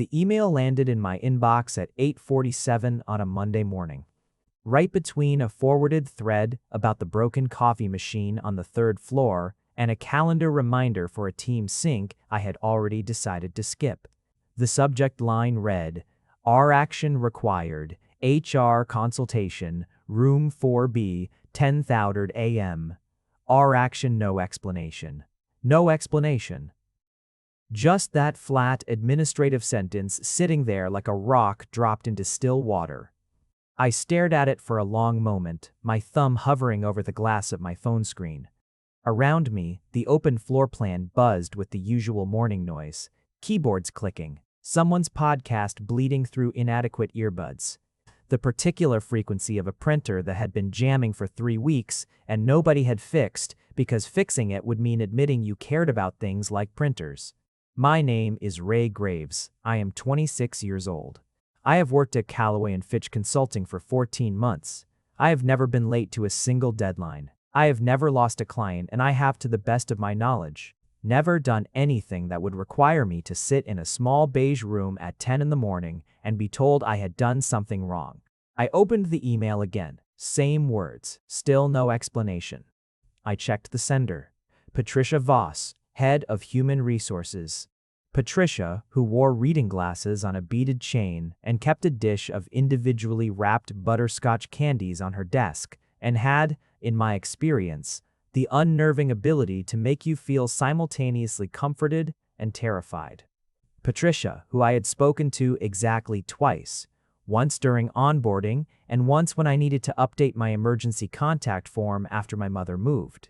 The email landed in my inbox at 8:47 on a Monday morning, right between a forwarded thread about the broken coffee machine on the third floor and a calendar reminder for a team sync I had already decided to skip. The subject line read, "Our action required, HR consultation, room 4B, 10:30 a.m. Our action no explanation. No explanation." Just that flat administrative sentence sitting there like a rock dropped into still water. I stared at it for a long moment, my thumb hovering over the glass of my phone screen. Around me, the open floor plan buzzed with the usual morning noise, keyboards clicking, someone's podcast bleeding through inadequate earbuds, the particular frequency of a printer that had been jamming for 3 weeks and nobody had fixed because fixing it would mean admitting you cared about things like printers. My name is Ray Graves. I am 26 years old. I have worked at Callaway & Fitch Consulting for 14 months. I have never been late to a single deadline. I have never lost a client, and I have, to the best of my knowledge, never done anything that would require me to sit in a small beige room at 10 in the morning and be told I had done something wrong. I opened the email again. Same words. Still no explanation. I checked the sender. Patricia Voss, head of human resources. Patricia, who wore reading glasses on a beaded chain and kept a dish of individually wrapped butterscotch candies on her desk, and had, in my experience, the unnerving ability to make you feel simultaneously comforted and terrified. Patricia, who I had spoken to exactly twice, once during onboarding and once when I needed to update my emergency contact form after my mother moved.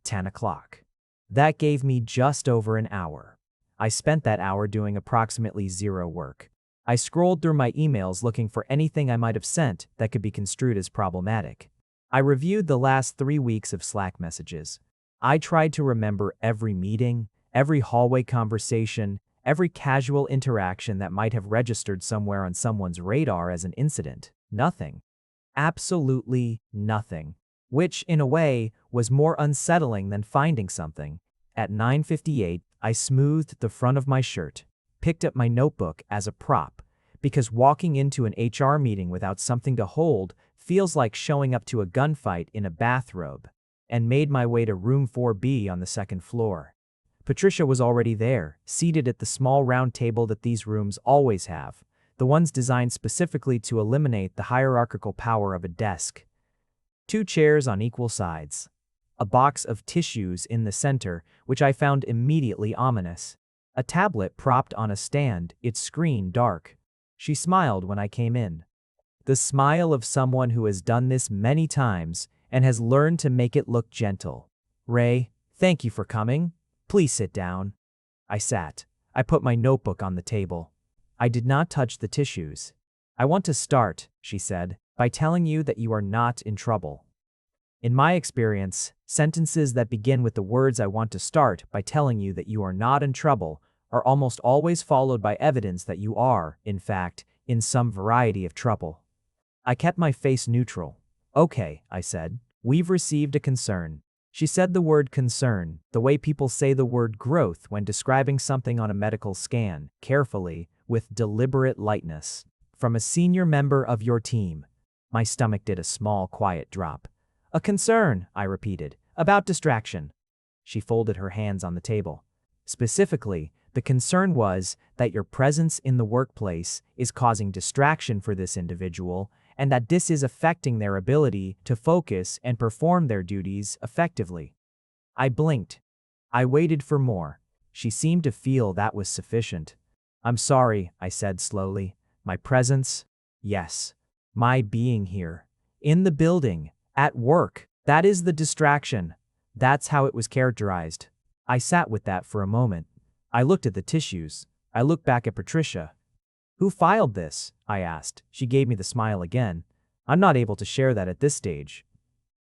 10 o'clock. That gave me just over an hour. I spent that hour doing approximately zero work. I scrolled through my emails looking for anything I might have sent that could be construed as problematic. I reviewed the last 3 weeks of Slack messages. I tried to remember every meeting, every hallway conversation, every casual interaction that might have registered somewhere on someone's radar as an incident. Nothing. Absolutely nothing. Which, in a way, was more unsettling than finding something. At 9:58, I smoothed the front of my shirt, picked up my notebook as a prop, because walking into an HR meeting without something to hold feels like showing up to a gunfight in a bathrobe, and made my way to room 4B on the second floor. Patricia was already there, seated at the small round table that these rooms always have, the ones designed specifically to eliminate the hierarchical power of a desk. 2 chairs on equal sides. A box of tissues in the center, which I found immediately ominous. A tablet propped on a stand, its screen dark. She smiled when I came in. The smile of someone who has done this many times and has learned to make it look gentle. "Ray, thank you for coming. Please sit down." I sat. I put my notebook on the table. I did not touch the tissues. "I want to start," she said, "by telling you that you are not in trouble." In my experience, sentences that begin with the words "I want to start by telling you that you are not in trouble" are almost always followed by evidence that you are, in fact, in some variety of trouble. I kept my face neutral. "Okay," I said. "We've received a concern." She said the word concern, the way people say the word growth when describing something on a medical scan, carefully, with deliberate lightness. "From a senior member of your team." My stomach did a small, quiet drop. "A concern," I repeated, "about distraction." She folded her hands on the table. "Specifically, the concern was that your presence in the workplace is causing distraction for this individual, and that this is affecting their ability to focus and perform their duties effectively." I blinked. I waited for more. She seemed to feel that was sufficient. "I'm sorry," I said slowly. "My presence? Yes. My being here. In the building. At work. That is the distraction." That's how it was characterized. I sat with that for a moment. I looked at the tissues. I looked back at Patricia. "Who filed this?" I asked. She gave me the smile again. "I'm not able to share that at this stage."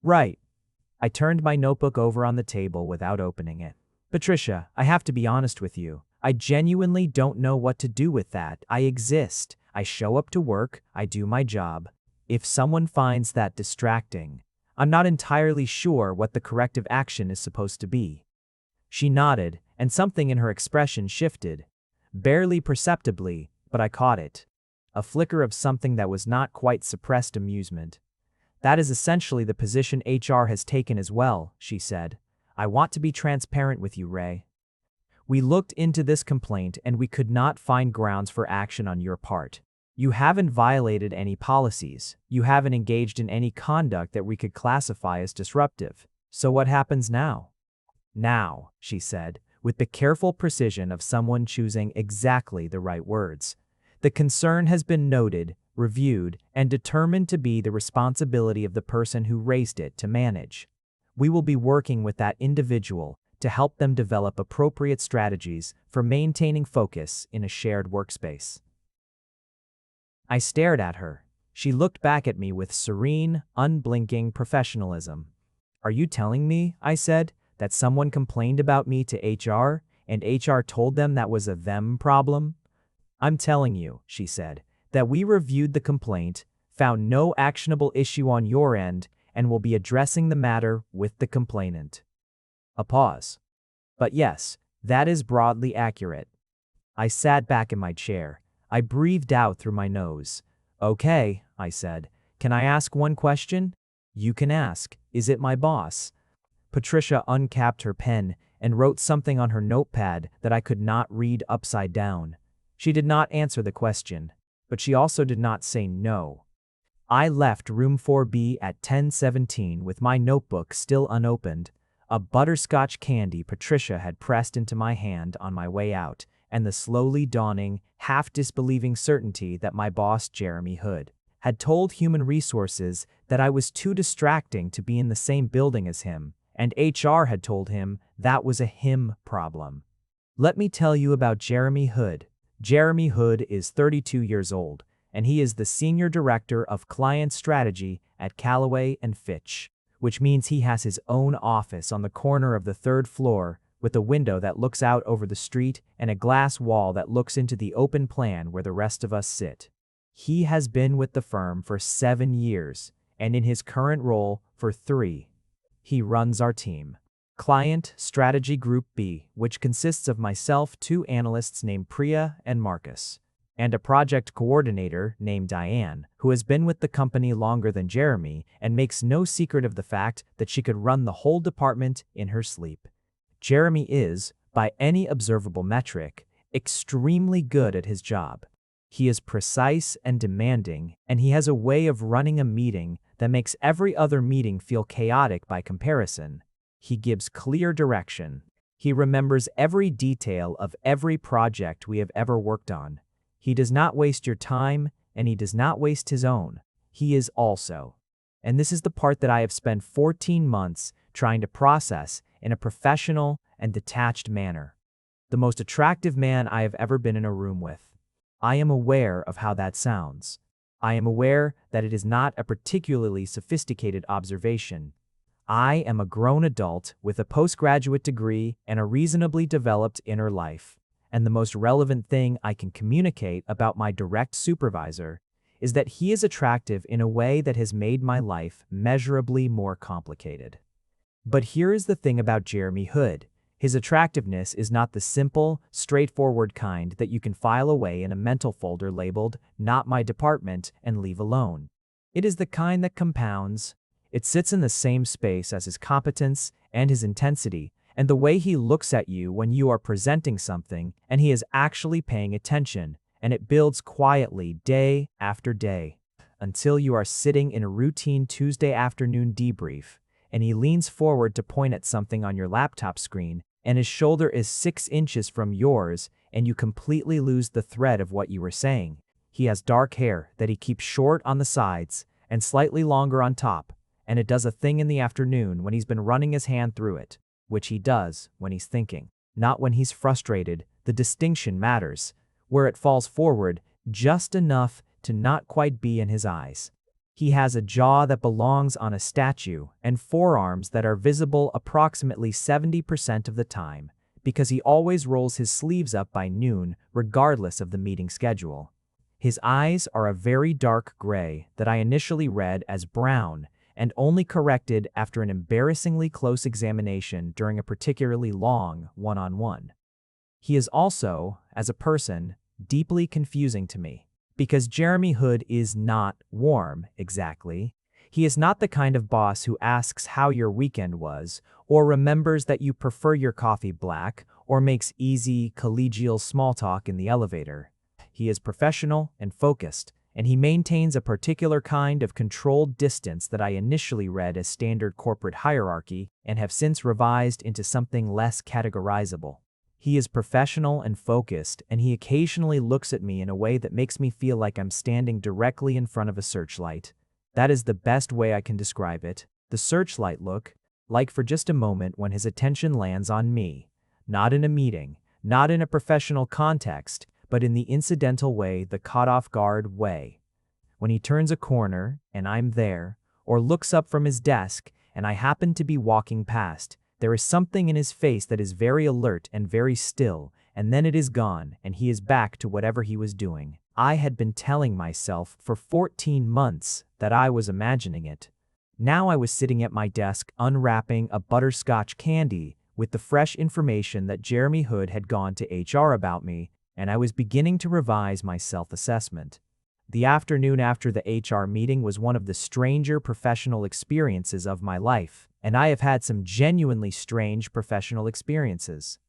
"Right." I turned my notebook over on the table without opening it. "Patricia, I have to be honest with you. I genuinely don't know what to do with that. I exist. I show up to work. I do my job. If someone finds that distracting, I'm not entirely sure what the corrective action is supposed to be." She nodded, and something in her expression shifted. barely perceptibly, but I caught it. A flicker of something that was not quite suppressed amusement. That is essentially the position HR has taken as well, she said. I want to be transparent with you, Ray. We looked into this complaint and we could not find grounds for action on your part. You haven't violated any policies. You haven't engaged in any conduct that we could classify as disruptive. So what happens now? Now, she said, with the careful precision of someone choosing exactly the right words. The concern has been noted, reviewed, and determined to be the responsibility of the person who raised it to manage. We will be working with that individual to help them develop appropriate strategies for maintaining focus in a shared workspace. I stared at her. She looked back at me with serene, unblinking professionalism. Are you telling me, I said, that someone complained about me to HR, and HR told them that was a them problem? I'm telling you, she said, that we reviewed the complaint, found no actionable issue on your end, and will be addressing the matter with the complainant. A pause. But yes, that is broadly accurate. I sat back in my chair. I breathed out through my nose. Okay, I said. Can I ask one question? You can ask. Is it my boss? Patricia uncapped her pen and wrote something on her notepad that I could not read upside down. She did not answer the question, but she also did not say no. I left room 4B at 10:17 with my notebook still unopened, a butterscotch candy Patricia had pressed into my hand on my way out, and the slowly dawning, half-disbelieving certainty that my boss, Jeremy Hood, had told Human Resources that I was too distracting to be in the same building as him, and HR had told him that was a him problem. Let me tell you about Jeremy Hood. Jeremy Hood is 32 years old, and he is the Senior Director of Client Strategy at Callaway & Fitch, which means he has his own office on the corner of the 3rd floor with a window that looks out over the street and a glass wall that looks into the open plan where the rest of us sit. He has been with the firm for 7 years, and in his current role for 3. He runs our team, Client Strategy Group B, which consists of myself, 2 analysts named Priya and Marcus, and a project coordinator named Diane, who has been with the company longer than Jeremy and makes no secret of the fact that she could run the whole department in her sleep. Jeremy is, by any observable metric, extremely good at his job. He is precise and demanding, and he has a way of running a meeting that makes every other meeting feel chaotic by comparison. He gives clear direction. He remembers every detail of every project we have ever worked on. He does not waste your time, and he does not waste his own. He is also. And this is the part that I have spent 14 months trying to process in a professional and detached manner. The most attractive man I have ever been in a room with. I am aware of how that sounds. I am aware that it is not a particularly sophisticated observation. I am a grown adult with a postgraduate degree and a reasonably developed inner life. And the most relevant thing I can communicate about my direct supervisor is that he is attractive in a way that has made my life measurably more complicated. But here is the thing about Jeremy Hood. His attractiveness is not the simple, straightforward kind that you can file away in a mental folder labeled "Not My Department" and leave alone. It is the kind that compounds. It sits in the same space as his competence and his intensity, and the way he looks at you when you are presenting something and he is actually paying attention, and it builds quietly day after day, until you are sitting in a routine Tuesday afternoon debrief, and he leans forward to point at something on your laptop screen, and his shoulder is 6 inches from yours, and you completely lose the thread of what you were saying. He has dark hair that he keeps short on the sides and slightly longer on top, and it does a thing in the afternoon when he's been running his hand through it, which he does when he's thinking, not when he's frustrated. The distinction matters, where it falls forward just enough to not quite be in his eyes. He has a jaw that belongs on a statue and forearms that are visible approximately 70% of the time, because he always rolls his sleeves up by noon regardless of the meeting schedule. His eyes are a very dark gray that I initially read as brown and only corrected after an embarrassingly close examination during a particularly long one-on-one. He is also, as a person, deeply confusing to me. Because Jeremy Hood is not warm, exactly. He is not the kind of boss who asks how your weekend was, or remembers that you prefer your coffee black, or makes easy, collegial small talk in the elevator. He is professional and focused, and he maintains a particular kind of controlled distance that I initially read as standard corporate hierarchy and have since revised into something less categorizable. He is professional and focused, and he occasionally looks at me in a way that makes me feel like I'm standing directly in front of a searchlight. That is the best way I can describe it. The searchlight look, like for just a moment when his attention lands on me. Not in a meeting, not in a professional context, but in the incidental way, the caught-off-guard way. When he turns a corner, and I'm there, or looks up from his desk, and I happen to be walking past, there is something in his face that is very alert and very still, and then it is gone, and he is back to whatever he was doing. I had been telling myself for 14 months that I was imagining it. Now I was sitting at my desk unwrapping a butterscotch candy with the fresh information that Jeremy Hood had gone to HR about me, and I was beginning to revise my self-assessment. The afternoon after the HR meeting was one of the stranger professional experiences of my life, and I have had some genuinely strange professional experiences,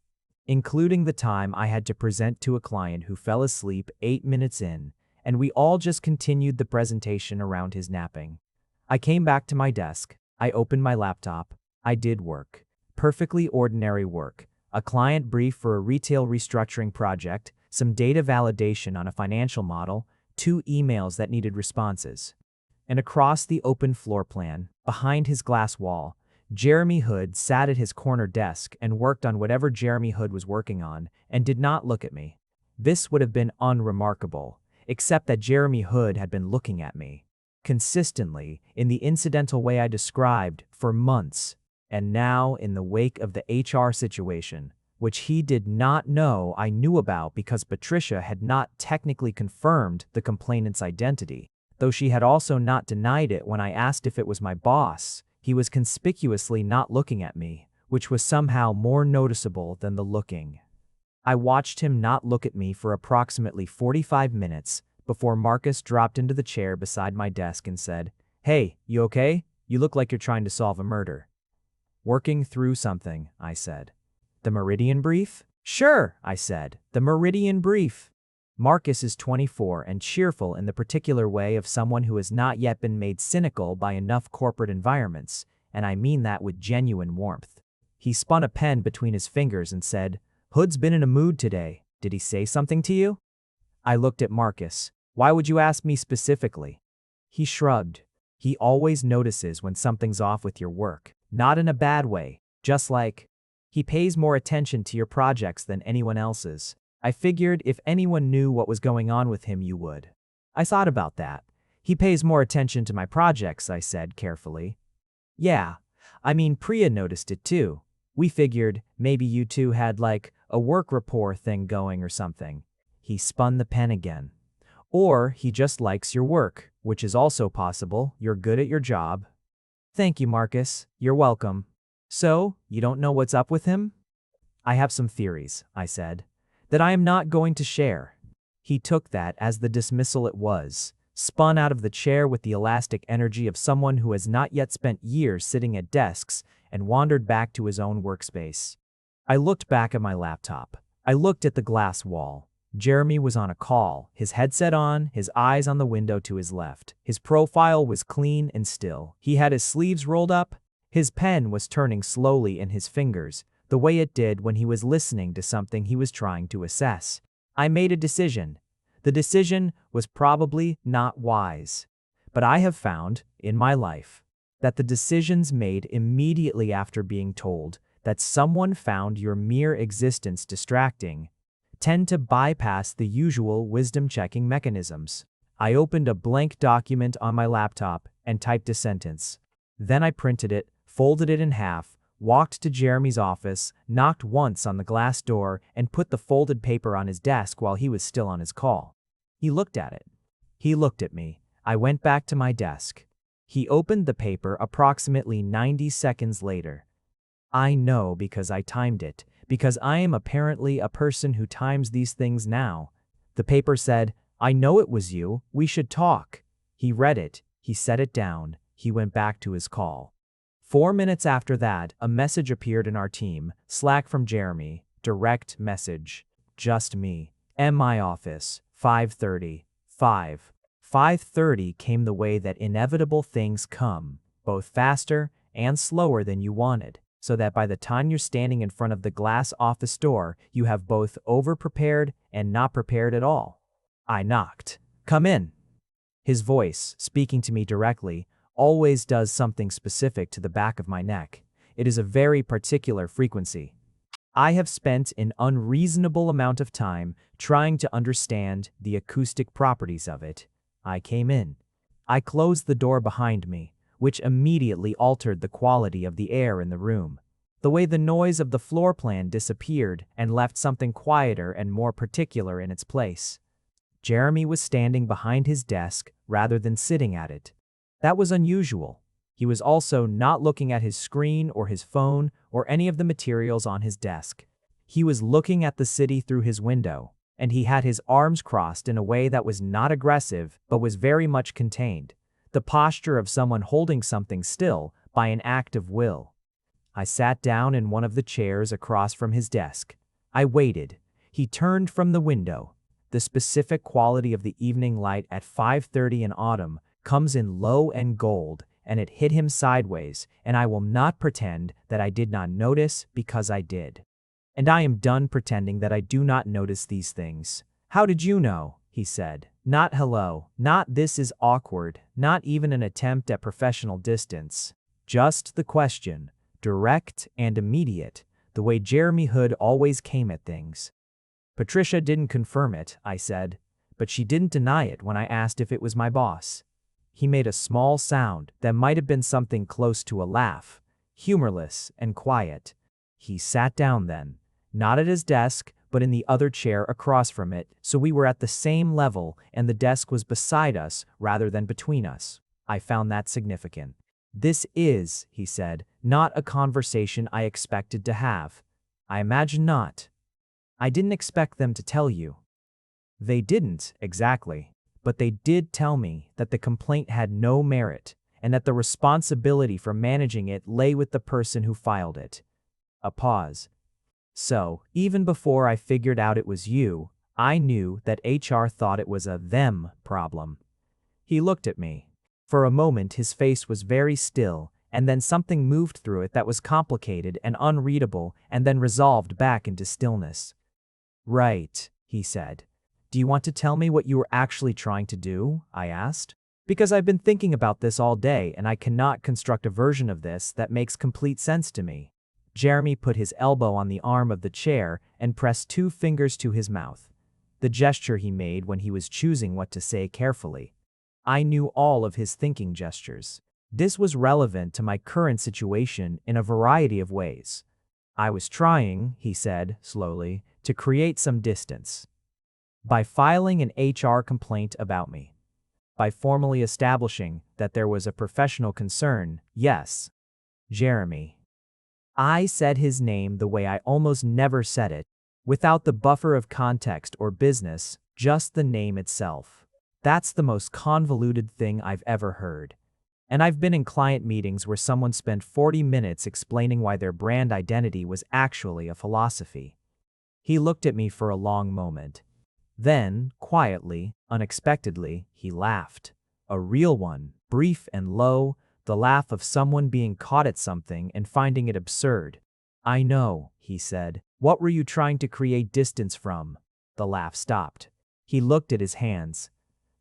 including the time I had to present to a client who fell asleep 8 minutes in, and we all just continued the presentation around his napping. I came back to my desk, I opened my laptop, I did work. Perfectly ordinary work. A client brief for a retail restructuring project, some data validation on a financial model, 2 emails that needed responses. And across the open floor plan, behind his glass wall, Jeremy Hood sat at his corner desk and worked on whatever Jeremy Hood was working on and did not look at me. This would have been unremarkable, except that Jeremy Hood had been looking at me consistently, in the incidental way I described, for months, and now in the wake of the HR situation, which he did not know I knew about because Patricia had not technically confirmed the complainant's identity, though she had also not denied it when I asked if it was my boss. He was conspicuously not looking at me, which was somehow more noticeable than the looking. I watched him not look at me for approximately 45 minutes before Marcus dropped into the chair beside my desk and said, "Hey, you okay? You look like you're trying to solve a murder." "Working through something," I said. "The Meridian Brief?" "Sure," I said. "The Meridian Brief." Marcus is 24 and cheerful in the particular way of someone who has not yet been made cynical by enough corporate environments, and I mean that with genuine warmth. He spun a pen between his fingers and said, "Hood's been in a mood today. Did he say something to you?" I looked at Marcus. "Why would you ask me specifically?" He shrugged. "He always notices when something's off with your work. Not in a bad way, just like, he pays more attention to your projects than anyone else's. I figured if anyone knew what was going on with him, you would." I thought about that. "He pays more attention to my projects," I said carefully. "Yeah, I mean Priya noticed it too. We figured maybe you two had like a work rapport thing going or something." He spun the pen again. "Or he just likes your work, which is also possible. You're good at your job." "Thank you, Marcus. You're welcome." "So, you don't know what's up with him?" "I have some theories," I said, "that I am not going to share." He took that as the dismissal it was, spun out of the chair with the elastic energy of someone who has not yet spent years sitting at desks, and wandered back to his own workspace. I looked back at my laptop. I looked at the glass wall. Jeremy was on a call, his headset on, his eyes on the window to his left. His profile was clean and still. He had his sleeves rolled up. His pen was turning slowly in his fingers, the way it did when he was listening to something he was trying to assess. I made a decision. The decision was probably not wise. But I have found, in my life, that the decisions made immediately after being told that someone found your mere existence distracting tend to bypass the usual wisdom-checking mechanisms. I opened a blank document on my laptop and typed a sentence. Then I printed it, folded it in half, walked to Jeremy's office, knocked once on the glass door, and put the folded paper on his desk while he was still on his call. He looked at it. He looked at me. I went back to my desk. He opened the paper approximately 90 seconds later. I know because I timed it, because I am apparently a person who times these things now. The paper said, "I know it was you, we should talk." He read it, he set it down, he went back to his call. 4 minutes after that, a message appeared in our team, Slack from Jeremy, direct message. Just me. My office, 5:30. 5:30 came the way that inevitable things come, both faster and slower than you wanted, so that by the time you're standing in front of the glass office door, you have both over-prepared and not prepared at all. I knocked. "Come in." His voice, speaking to me directly, always does something specific to the back of my neck. It is a very particular frequency. I have spent an unreasonable amount of time trying to understand the acoustic properties of it. I came in. I closed the door behind me, which immediately altered the quality of the air in the room. The way the noise of the floor plan disappeared and left something quieter and more particular in its place. Jeremy was standing behind his desk rather than sitting at it. That was unusual. He was also not looking at his screen or his phone or any of the materials on his desk. He was looking at the city through his window, and he had his arms crossed in a way that was not aggressive but was very much contained, the posture of someone holding something still by an act of will. I sat down in one of the chairs across from his desk. I waited. He turned from the window. The specific quality of the evening light at 5:30 in autumn comes in low and gold, and it hit him sideways, and I will not pretend that I did not notice because I did. And I am done pretending that I do not notice these things. "How did you know?" he said. Not hello, not this is awkward, not even an attempt at professional distance. Just the question, direct and immediate, the way Jeremy Hood always came at things. "Patricia didn't confirm it," I said, "but she didn't deny it when I asked if it was my boss." He made a small sound that might have been something close to a laugh, humorless and quiet. He sat down then, not at his desk, but in the other chair across from it, so we were at the same level and the desk was beside us rather than between us. I found that significant. "This is," he said, "not a conversation I expected to have. I imagine not. I didn't expect them to tell you." They didn't, exactly. But they did tell me that the complaint had no merit, and that the responsibility for managing it lay with the person who filed it. A pause. "So, even before I figured out it was you, I knew that HR thought it was a them problem." He looked at me. For a moment his face was very still, and then something moved through it that was complicated and unreadable and then resolved back into stillness. "Right," he said. "Do you want to tell me what you were actually trying to do?" I asked. "Because I've been thinking about this all day and I cannot construct a version of this that makes complete sense to me." Jeremy put his elbow on the arm of the chair and pressed 2 fingers to his mouth, the gesture he made when he was choosing what to say carefully. I knew all of his thinking gestures. This was relevant to my current situation in a variety of ways. "I was trying," he said slowly, "to create some distance. By filing an HR complaint about me. By formally establishing that there was a professional concern, yes. Jeremy." I said his name the way I almost never said it, without the buffer of context or business, just the name itself. That's the most convoluted thing I've ever heard. And I've been in client meetings where someone spent 40 minutes explaining why their brand identity was actually a philosophy. He looked at me for a long moment. Then, quietly, unexpectedly, he laughed. A real one, brief and low, the laugh of someone being caught at something and finding it absurd. "I know," he said. "What were you trying to create distance from?" The laugh stopped. He looked at his hands.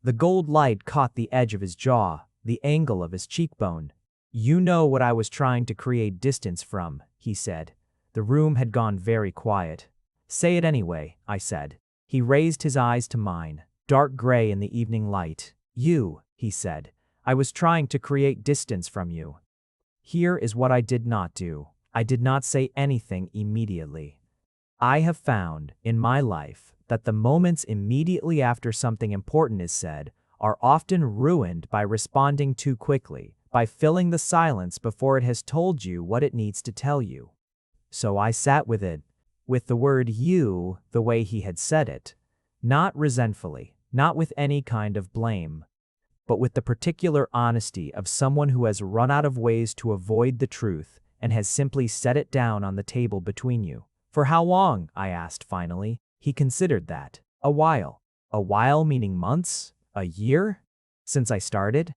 The gold light caught the edge of his jaw, the angle of his cheekbone. "You know what I was trying to create distance from," he said. The room had gone very quiet. "Say it anyway," I said. He raised his eyes to mine, dark gray in the evening light. "You," he said. "I was trying to create distance from you." Here is what I did not do. I did not say anything immediately. I have found, in my life, that the moments immediately after something important is said are often ruined by responding too quickly, by filling the silence before it has told you what it needs to tell you. So I sat with it. with the word you the way he had said it, not resentfully, not with any kind of blame, but with the particular honesty of someone who has run out of ways to avoid the truth and has simply set it down on the table between you. For how long? I asked finally. He considered that. A while. A while meaning months? A year? Since I started?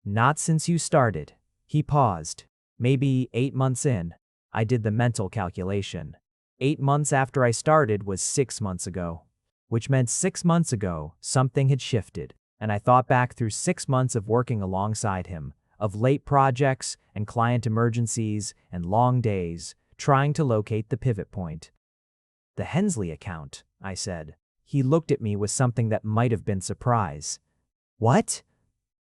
Not since you started. He paused. Maybe 8 months in. I did the mental calculation. 8 months after I started was 6 months ago. Which meant 6 months ago, something had shifted, and I thought back through 6 months of working alongside him, of late projects and client emergencies and long days, trying to locate the pivot point. The Hensley account, I said. He looked at me with something that might have been surprise. What?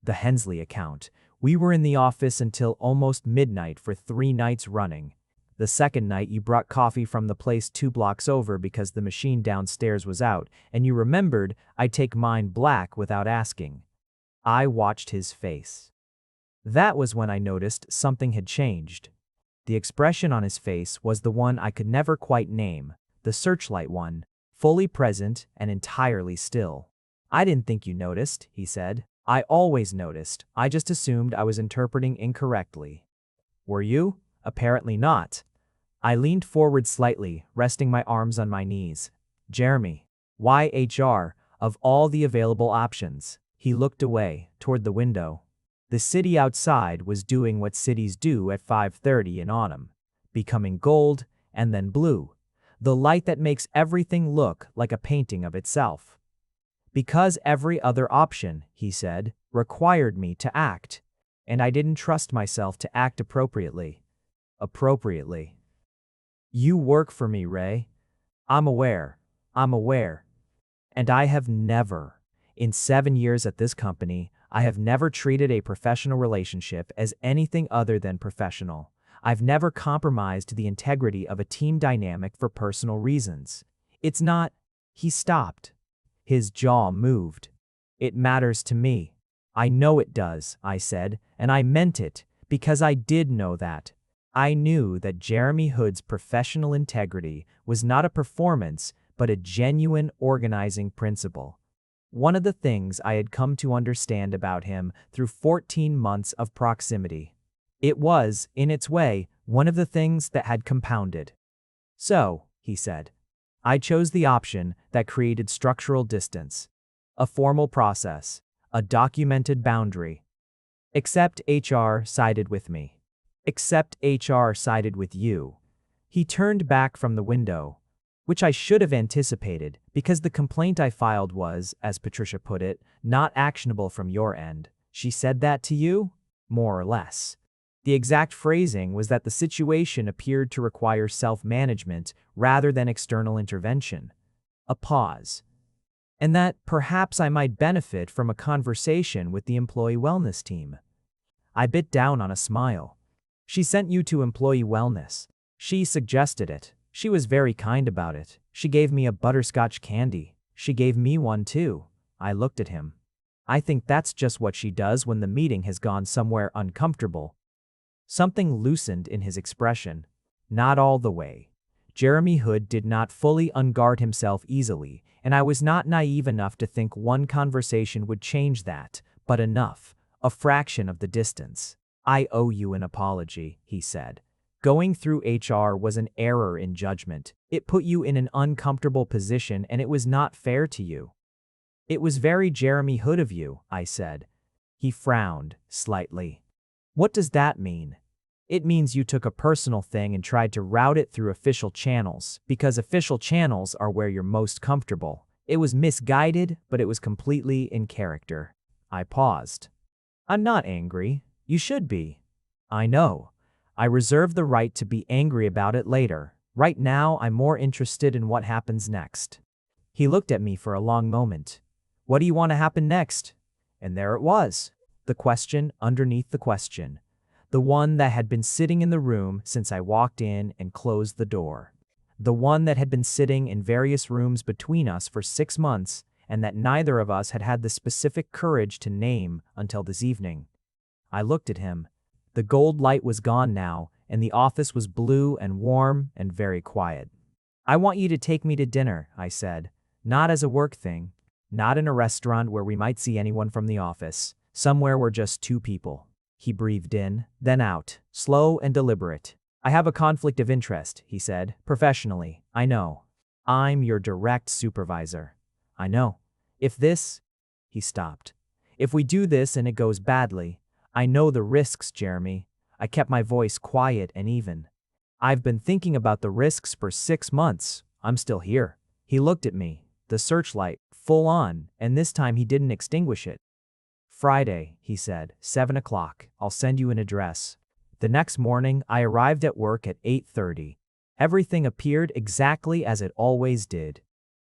The Hensley account. We were in the office until almost midnight for 3 nights running. The second night you brought coffee from the place 2 blocks over because the machine downstairs was out, and you remembered I'd take mine black without asking. I watched his face. That was when I noticed something had changed. The expression on his face was the one I could never quite name, the searchlight one, fully present and entirely still. I didn't think you noticed, he said. I always noticed. I just assumed I was interpreting incorrectly. Were you? Apparently not. I leaned forward slightly, resting my arms on my knees. Jeremy, why HR, of all the available options? He looked away, toward the window. The city outside was doing what cities do at 5:30 in autumn, becoming gold and then blue, the light that makes everything look like a painting of itself. Because every other option, he said, required me to act, and I didn't trust myself to act appropriately. You work for me, Ray. I'm aware. And I have never, in 7 years at this company, I have never treated a professional relationship as anything other than professional. I've never compromised the integrity of a team dynamic for personal reasons. It's not. He stopped. His jaw moved. It matters to me. I know it does, I said, and I meant it, because I did know that. I knew that Jeremy Hood's professional integrity was not a performance, but a genuine organizing principle. One of the things I had come to understand about him through 14 months of proximity. It was, in its way, one of the things that had compounded. So, he said, I chose the option that created structural distance, a formal process, a documented boundary. Except HR sided with me. Except HR sided with you. He turned back from the window, which I should have anticipated because the complaint I filed was, as Patricia put it, not actionable from your end. She said that to you? More or less. The exact phrasing was that the situation appeared to require self-management rather than external intervention. A pause. And that perhaps I might benefit from a conversation with the employee wellness team. I bit down on a smile. She sent you to employee wellness. She suggested it. She was very kind about it. She gave me a butterscotch candy. She gave me one too. I looked at him. I think that's just what she does when the meeting has gone somewhere uncomfortable. Something loosened in his expression. Not all the way. Jeremy Hood did not fully unguard himself easily, and I was not naive enough to think one conversation would change that, but enough. A fraction of the distance. I owe you an apology, he said. Going through HR was an error in judgment. It put you in an uncomfortable position and it was not fair to you. It was very Jeremy Hood of you, I said. He frowned slightly. What does that mean? It means you took a personal thing and tried to route it through official channels, because official channels are where you're most comfortable. It was misguided, but it was completely in character. I paused. I'm not angry. You should be. I know. I reserve the right to be angry about it later. Right now, I'm more interested in what happens next. He looked at me for a long moment. What do you want to happen next? And there it was. The question underneath the question. The one that had been sitting in the room since I walked in and closed the door. The one that had been sitting in various rooms between us for 6 months and that neither of us had had the specific courage to name until this evening. I looked at him. The gold light was gone now, and the office was blue and warm and very quiet. I want you to take me to dinner, I said. Not as a work thing. Not in a restaurant where we might see anyone from the office. Somewhere we're just two people. He breathed in, then out, slow and deliberate. I have a conflict of interest, he said, professionally. I know. I'm your direct supervisor. I know. If this... He stopped. If we do this and it goes badly, I know the risks, Jeremy. I kept my voice quiet and even. I've been thinking about the risks for 6 months. I'm still here. He looked at me, the searchlight, full on, and this time he didn't extinguish it. Friday, he said, 7 o'clock. I'll send you an address. The next morning, I arrived at work at 8:30. Everything appeared exactly as it always did.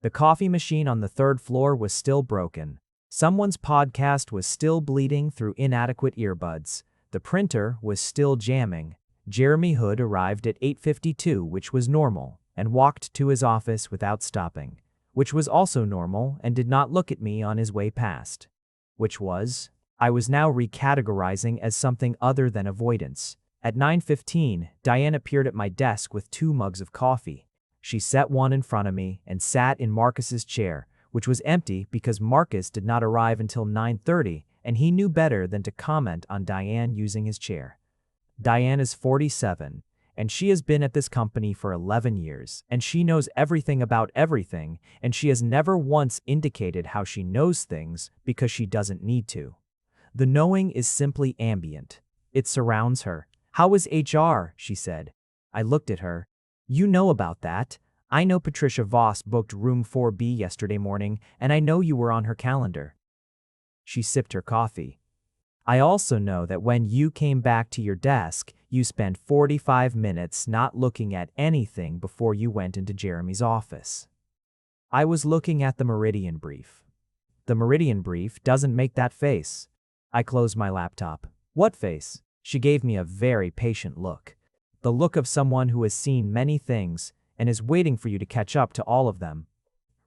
The coffee machine on the 3rd floor was still broken. Someone's podcast was still bleeding through inadequate earbuds. The printer was still jamming. Jeremy Hood arrived at 8:52, which was normal, and walked to his office without stopping, which was also normal, and did not look at me on his way past. Which was, I was now recategorizing as something other than avoidance. At 9:15, Diane appeared at my desk with 2 mugs of coffee. She set one in front of me and sat in Marcus's chair, which was empty because Marcus did not arrive until 9:30, and he knew better than to comment on Diane using his chair. Diane is 47, and she has been at this company for 11 years, and she knows everything about everything, and she has never once indicated how she knows things because she doesn't need to. The knowing is simply ambient. It surrounds her. How is HR? She said. I looked at her. You know about that. I know Patricia Voss booked room 4B yesterday morning, and I know you were on her calendar. She sipped her coffee. I also know that when you came back to your desk, you spent 45 minutes not looking at anything before you went into Jeremy's office. I was looking at the Meridian brief. The Meridian brief doesn't make that face. I closed my laptop. What face? She gave me a very patient look. The look of someone who has seen many things and is waiting for you to catch up to all of them.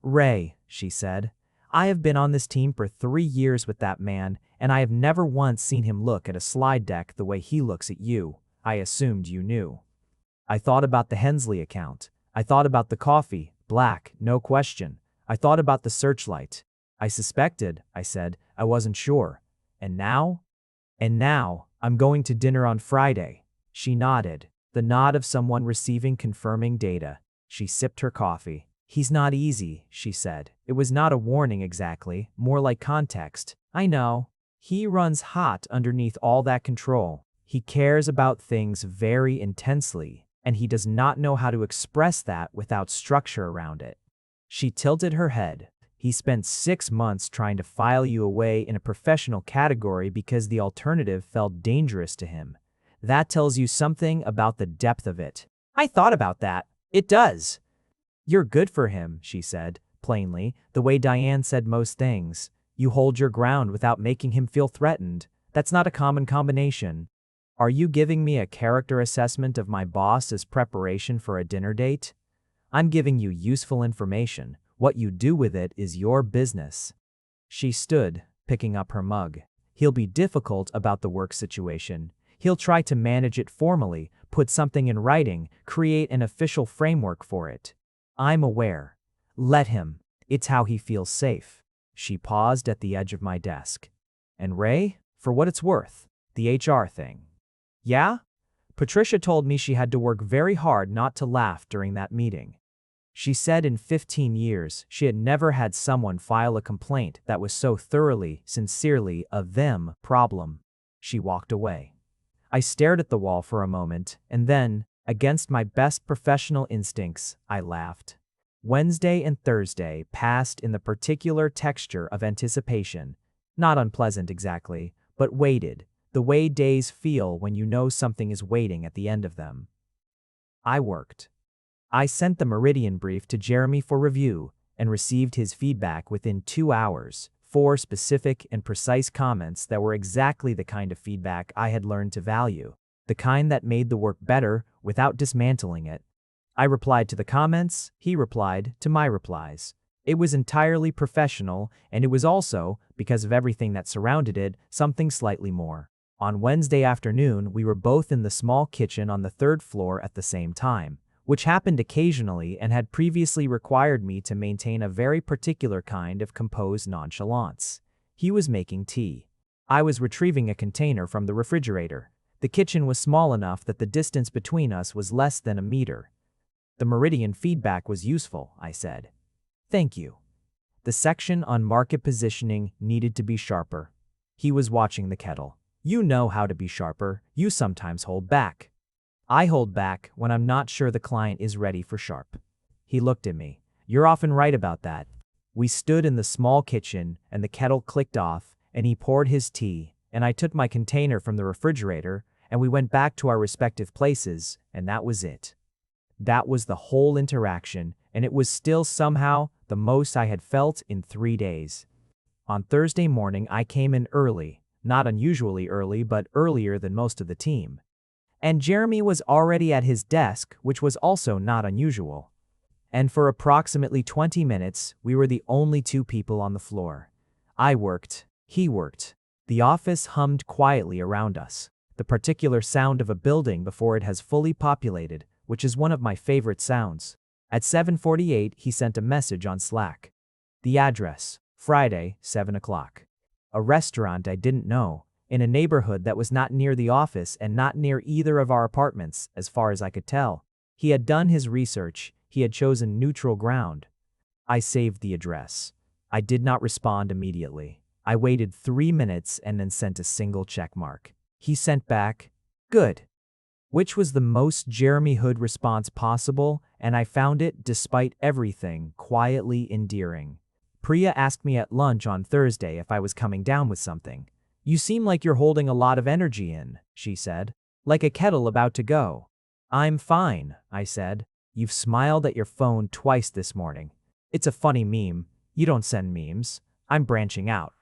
Ray, she said, I have been on this team for 3 years with that man, and I have never once seen him look at a slide deck the way he looks at you. I assumed you knew. I thought about the Hensley account. I thought about the coffee, black, no question. I thought about the searchlight. I suspected, I said, I wasn't sure. And now? And now, I'm going to dinner on Friday. She nodded, the nod of someone receiving confirming data. She sipped her coffee. He's not easy, she said. It was not a warning exactly, more like context. I know. He runs hot underneath all that control. He cares about things very intensely, and he does not know how to express that without structure around it. She tilted her head. He spent 6 months trying to file you away in a professional category because the alternative felt dangerous to him. That tells you something about the depth of it. I thought about that. It does. You're good for him, she said, plainly, the way Diane said most things. You hold your ground without making him feel threatened. That's not a common combination. Are you giving me a character assessment of my boss as preparation for a dinner date? I'm giving you useful information. What you do with it is your business. She stood, picking up her mug. He'll be difficult about the work situation. He'll try to manage it formally, put something in writing, create an official framework for it. I'm aware. Let him. It's how he feels safe. She paused at the edge of my desk. And Ray, for what it's worth, the HR thing. Yeah? Patricia told me she had to work very hard not to laugh during that meeting. She said in 15 years she had never had someone file a complaint that was so thoroughly, sincerely a them problem. She walked away. I stared at the wall for a moment, and then, against my best professional instincts, I laughed. Wednesday and Thursday passed in the particular texture of anticipation, not unpleasant exactly, but weighted, the way days feel when you know something is waiting at the end of them. I worked. I sent the Meridian brief to Jeremy for review and received his feedback within 2 hours, 4 specific and precise comments that were exactly the kind of feedback I had learned to value, the kind that made the work better without dismantling it. I replied to the comments, he replied to my replies. It was entirely professional, and it was also, because of everything that surrounded it, something slightly more. On Wednesday afternoon, we were both in the small kitchen on the 3rd floor at the same time. which happened occasionally and had previously required me to maintain a very particular kind of composed nonchalance. He was making tea. I was retrieving a container from the refrigerator. The kitchen was small enough that the distance between us was less than a meter. The meridian feedback was useful, I said. Thank you. The section on market positioning needed to be sharper. He was watching the kettle. You know how to be sharper. You sometimes hold back. I hold back when I'm not sure the client is ready for sharp. He looked at me. You're often right about that. We stood in the small kitchen and the kettle clicked off and he poured his tea and I took my container from the refrigerator and we went back to our respective places and that was it. That was the whole interaction and it was still somehow the most I had felt in 3 days. On Thursday morning I came in early, not unusually early but earlier than most of the team. And Jeremy was already at his desk, which was also not unusual. And for approximately 20 minutes, we were the only two people on the floor. I worked, he worked. The office hummed quietly around us, the particular sound of a building before it has fully populated, which is one of my favorite sounds. At 7:48, he sent a message on Slack. The address, Friday, 7 o'clock. A restaurant I didn't know, in a neighborhood that was not near the office and not near either of our apartments, as far as I could tell. He had done his research, he had chosen neutral ground. I saved the address. I did not respond immediately. I waited 3 minutes and then sent a single check mark. He sent back, good, which was the most Jeremy Hood response possible, and I found it, despite everything, quietly endearing. Priya asked me at lunch on Thursday if I was coming down with something. You seem like you're holding a lot of energy in, she said, like a kettle about to go. I'm fine, I said. You've smiled at your phone twice this morning. It's a funny meme. You don't send memes. I'm branching out.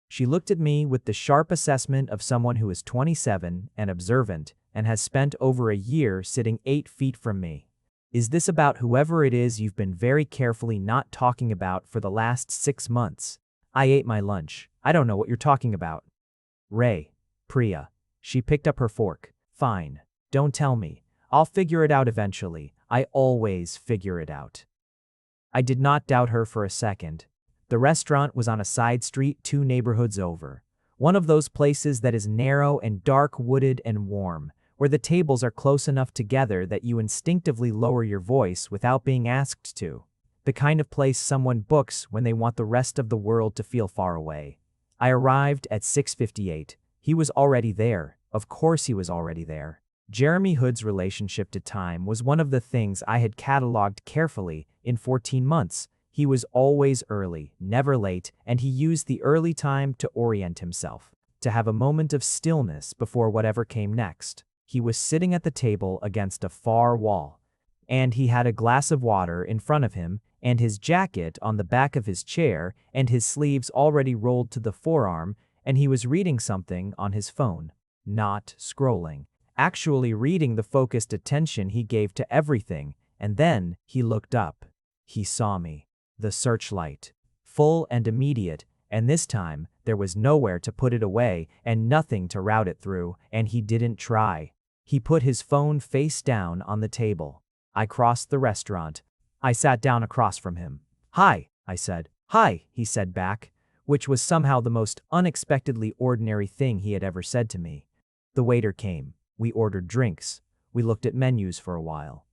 She looked at me with the sharp assessment of someone who is 27 and observant and has spent over a year sitting 8 feet from me. Is this about whoever it is you've been very carefully not talking about for the last 6 months? I ate my lunch. I don't know what you're talking about. Ray, Priya. She picked up her fork. Fine. Don't tell me. I'll figure it out eventually. I always figure it out. I did not doubt her for a second. The restaurant was on a side street 2 neighborhoods over. One of those places that is narrow and dark, wooded and warm, where the tables are close enough together that you instinctively lower your voice without being asked to. The kind of place someone books when they want the rest of the world to feel far away. I arrived at 6:58. He was already there. Of course he was already there. Jeremy Hood's relationship to time was one of the things I had cataloged carefully in 14 months. He was always early, never late, and he used the early time to orient himself, to have a moment of stillness before whatever came next. He was sitting at the table against a far wall, and he had a glass of water in front of him and his jacket on the back of his chair and his sleeves already rolled to the forearm, and he was reading something on his phone, not scrolling, actually reading the focused attention he gave to everything, and then he looked up. He saw me. The searchlight. Full and immediate, and this time there was nowhere to put it away and nothing to route it through, and he didn't try. He put his phone face down on the table. I crossed the restaurant. I sat down across from him. Hi, I said. Hi, he said back, which was somehow the most unexpectedly ordinary thing he had ever said to me. The waiter came. We ordered drinks. We looked at menus for a while.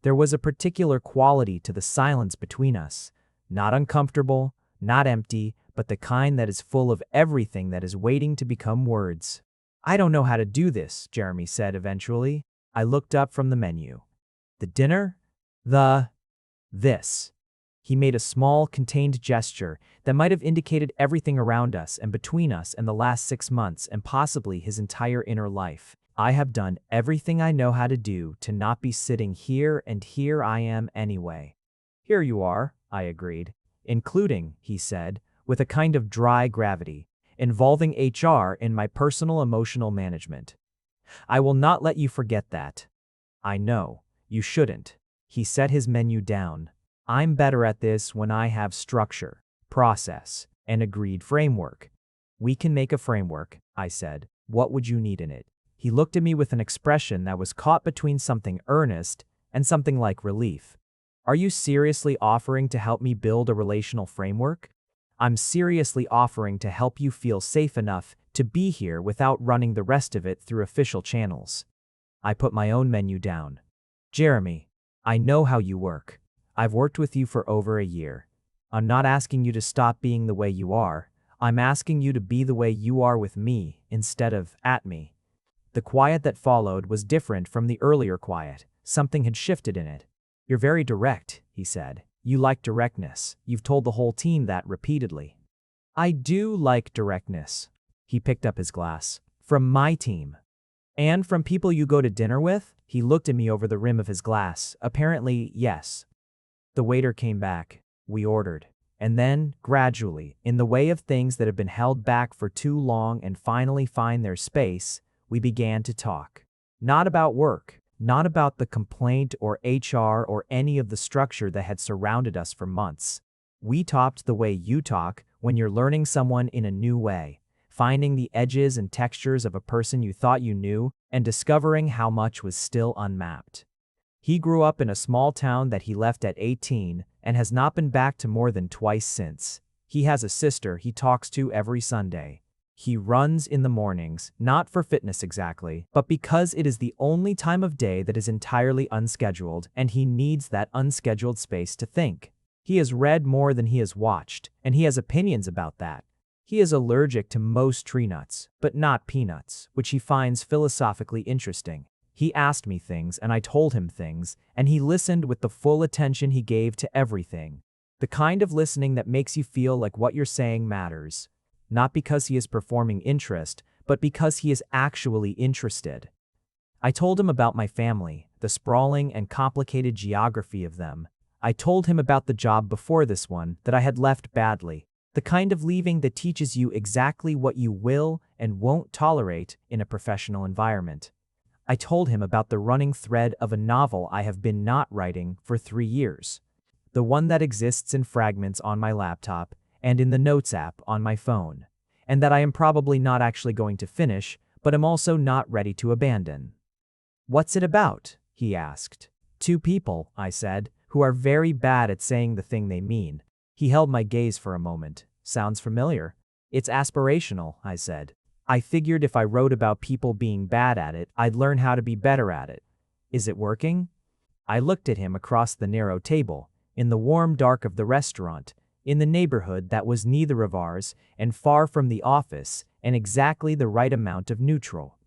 There was a particular quality to the silence between us. Not uncomfortable, not empty, but the kind that is full of everything that is waiting to become words. I don't know how to do this, Jeremy said eventually. I looked up from the menu. The dinner? This. He made a small, contained gesture that might have indicated everything around us and between us in the last 6 months and possibly his entire inner life. I have done everything I know how to do to not be sitting here, and here I am anyway. Here you are, I agreed. Including, he said, with a kind of dry gravity, involving HR in my personal emotional management. I will not let you forget that. I know, you shouldn't. He set his menu down. I'm better at this when I have structure, process, and agreed framework. We can make a framework, I said. What would you need in it? He looked at me with an expression that was caught between something earnest and something like relief. Are you seriously offering to help me build a relational framework? I'm seriously offering to help you feel safe enough to be here without running the rest of it through official channels. I put my own menu down. Jeremy, I know how you work. I've worked with you for over a year. I'm not asking you to stop being the way you are. I'm asking you to be the way you are with me instead of at me. The quiet that followed was different from the earlier quiet. Something had shifted in it. You're very direct, he said. You like directness. You've told the whole team that repeatedly. I do like directness. He picked up his glass. From my team. And from people you go to dinner with? He looked at me over the rim of his glass. Apparently, yes. The waiter came back. We ordered. And then, gradually, in the way of things that have been held back for too long and finally find their space, we began to talk. Not about work, not about the complaint or HR or any of the structure that had surrounded us for months. We talked the way you talk when you're learning someone in a new way, finding the edges and textures of a person you thought you knew and discovering how much was still unmapped. He grew up in a small town that he left at 18 and has not been back to more than twice since. He has a sister he talks to every Sunday. He runs in the mornings, not for fitness exactly, but because it is the only time of day that is entirely unscheduled and he needs that unscheduled space to think. He has read more than he has watched, and he has opinions about that. He is allergic to most tree nuts, but not peanuts, which he finds philosophically interesting. He asked me things and I told him things, and he listened with the full attention he gave to everything. The kind of listening that makes you feel like what you're saying matters. Not because he is performing interest, but because he is actually interested. I told him about my family, the sprawling and complicated geography of them. I told him about the job before this one that I had left badly, the kind of leaving that teaches you exactly what you will and won't tolerate in a professional environment. I told him about the running thread of a novel I have been not writing for 3 years. The one that exists in fragments on my laptop and in the Notes app on my phone, and that I am probably not actually going to finish, but am also not ready to abandon. What's it about? He asked. 2 people, I said, who are very bad at saying the thing they mean. He held my gaze for a moment. Sounds familiar. It's aspirational, I said. I figured if I wrote about people being bad at it, I'd learn how to be better at it. Is it working? I looked at him across the narrow table, in the warm dark of the restaurant, in the neighborhood that was neither of ours and far from the office and exactly the right amount of neutral.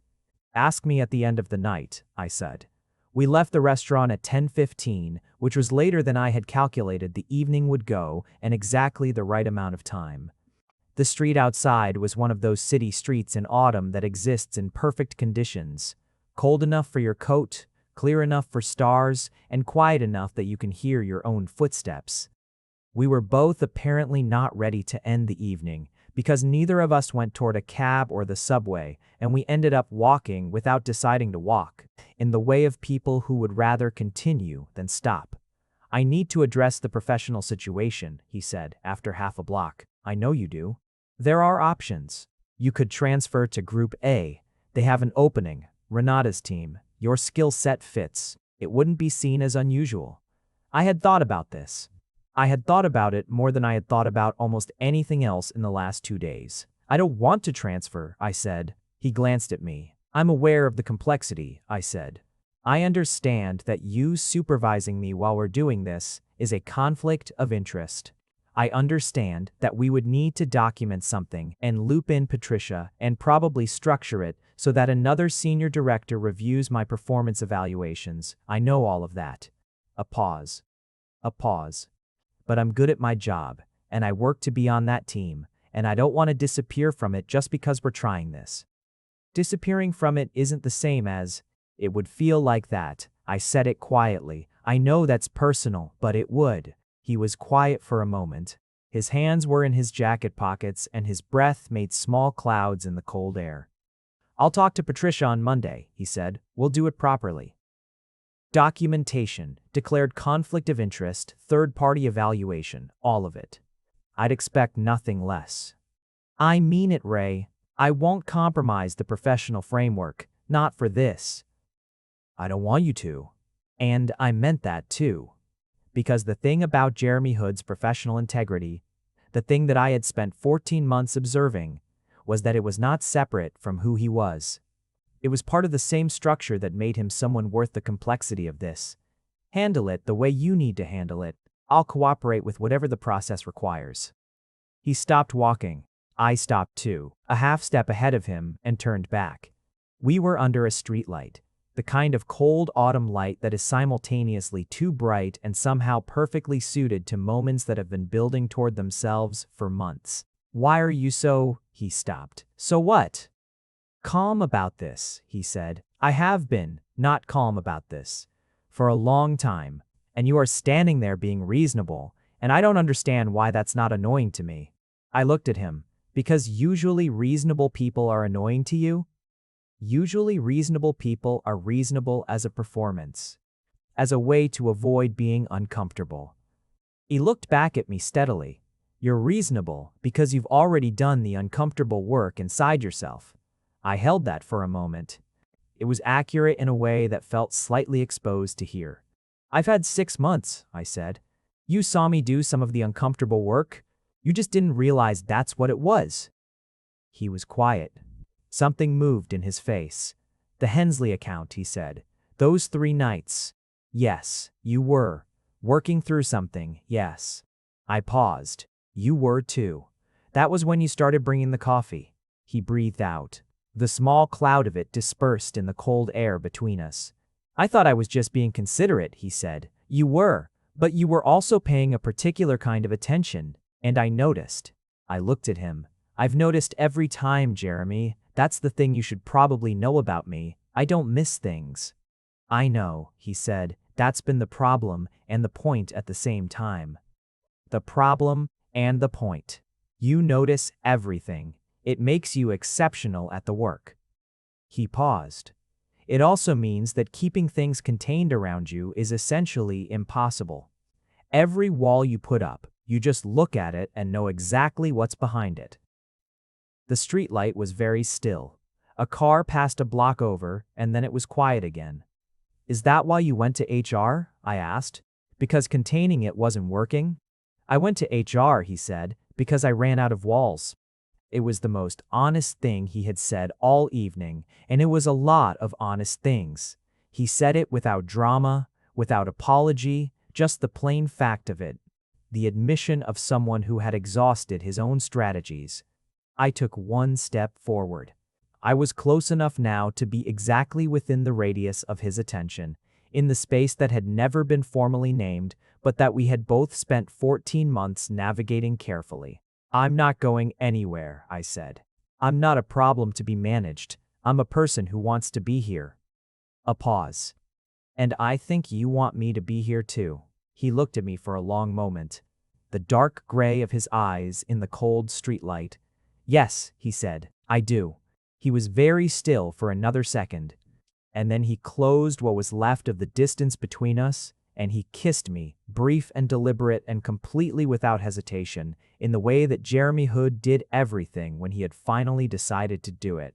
Ask me at the end of the night, I said. We left the restaurant at 10:15, which was later than I had calculated the evening would go and exactly the right amount of time. The street outside was one of those city streets in autumn that exists in perfect conditions, cold enough for your coat, clear enough for stars, and quiet enough that you can hear your own footsteps. We were both apparently not ready to end the evening, because neither of us went toward a cab or the subway, and we ended up walking without deciding to walk, in the way of people who would rather continue than stop. I need to address the professional situation, he said, after half a block. I know you do. There are options. You could transfer to Group A. They have an opening. Renata's team. Your skill set fits. It wouldn't be seen as unusual. I had thought about this. I had thought about it more than I had thought about almost anything else in the last 2 days. I don't want to transfer, I said. He glanced at me. I'm aware of the complexity, I said. I understand that you supervising me while we're doing this is a conflict of interest. I understand that we would need to document something and loop in Patricia and probably structure it so that another senior director reviews my performance evaluations. I know all of that. A pause. A pause. But I'm good at my job, and I work to be on that team, and I don't want to disappear from it just because we're trying this. Disappearing from it isn't the same as, it would feel like that. I said it quietly. I know that's personal, but it would. He was quiet for a moment. His hands were in his jacket pockets and his breath made small clouds in the cold air. I'll talk to Patricia on Monday, he said. We'll do it properly. Documentation, declared conflict of interest, third-party evaluation, all of it. I'd expect nothing less. I mean it, Ray. I won't compromise the professional framework, not for this. I don't want you to. And I meant that too. Because the thing about Jeremy Hood's professional integrity, the thing that I had spent 14 months observing, was that it was not separate from who he was. It was part of the same structure that made him someone worth the complexity of this. Handle it the way you need to handle it. I'll cooperate with whatever the process requires. He stopped walking. I stopped too, a half step ahead of him, and turned back. We were under a streetlight, the kind of cold autumn light that is simultaneously too bright and somehow perfectly suited to moments that have been building toward themselves for months. Why are you so? He stopped. So what? Calm about this, he said. I have been not calm about this for a long time, and you are standing there being reasonable, and I don't understand why that's not annoying to me. I looked at him. Because usually reasonable people are annoying to you? Usually reasonable people are reasonable as a performance, as a way to avoid being uncomfortable. He looked back at me steadily. You're reasonable because you've already done the uncomfortable work inside yourself. I held that for a moment. It was accurate in a way that felt slightly exposed to hear. I've had 6 months, I said. You saw me do some of the uncomfortable work. You just didn't realize that's what it was. He was quiet. Something moved in his face. The Hensley account, he said. Those 3 nights. Yes, you were. Working through something, yes. I paused. You were too. That was when you started bringing the coffee. He breathed out. The small cloud of it dispersed in the cold air between us. I thought I was just being considerate, he said. You were, but you were also paying a particular kind of attention. And I noticed. I looked at him. I've noticed every time, Jeremy. That's the thing you should probably know about me. I don't miss things. I know, he said. That's been the problem and the point at the same time. The problem and the point. You notice everything. It makes you exceptional at the work. He paused. It also means that keeping things contained around you is essentially impossible. Every wall you put up, you just look at it and know exactly what's behind it. The streetlight was very still. A car passed a block over, and then it was quiet again. Is that why you went to HR? I asked. Because containing it wasn't working? I went to HR, he said, because I ran out of walls. It was the most honest thing he had said all evening, and it was a lot of honest things. He said it without drama, without apology, just the plain fact of it. The admission of someone who had exhausted his own strategies. I took one step forward. I was close enough now to be exactly within the radius of his attention, in the space that had never been formally named, but that we had both spent 14 months navigating carefully. I'm not going anywhere, I said. I'm not a problem to be managed. I'm a person who wants to be here. A pause. And I think you want me to be here too. He looked at me for a long moment. The dark gray of his eyes in the cold streetlight. Yes, he said, I do. He was very still for another second. And then he closed what was left of the distance between us, and he kissed me, brief and deliberate and completely without hesitation, in the way that Jeremy Hood did everything when he had finally decided to do it.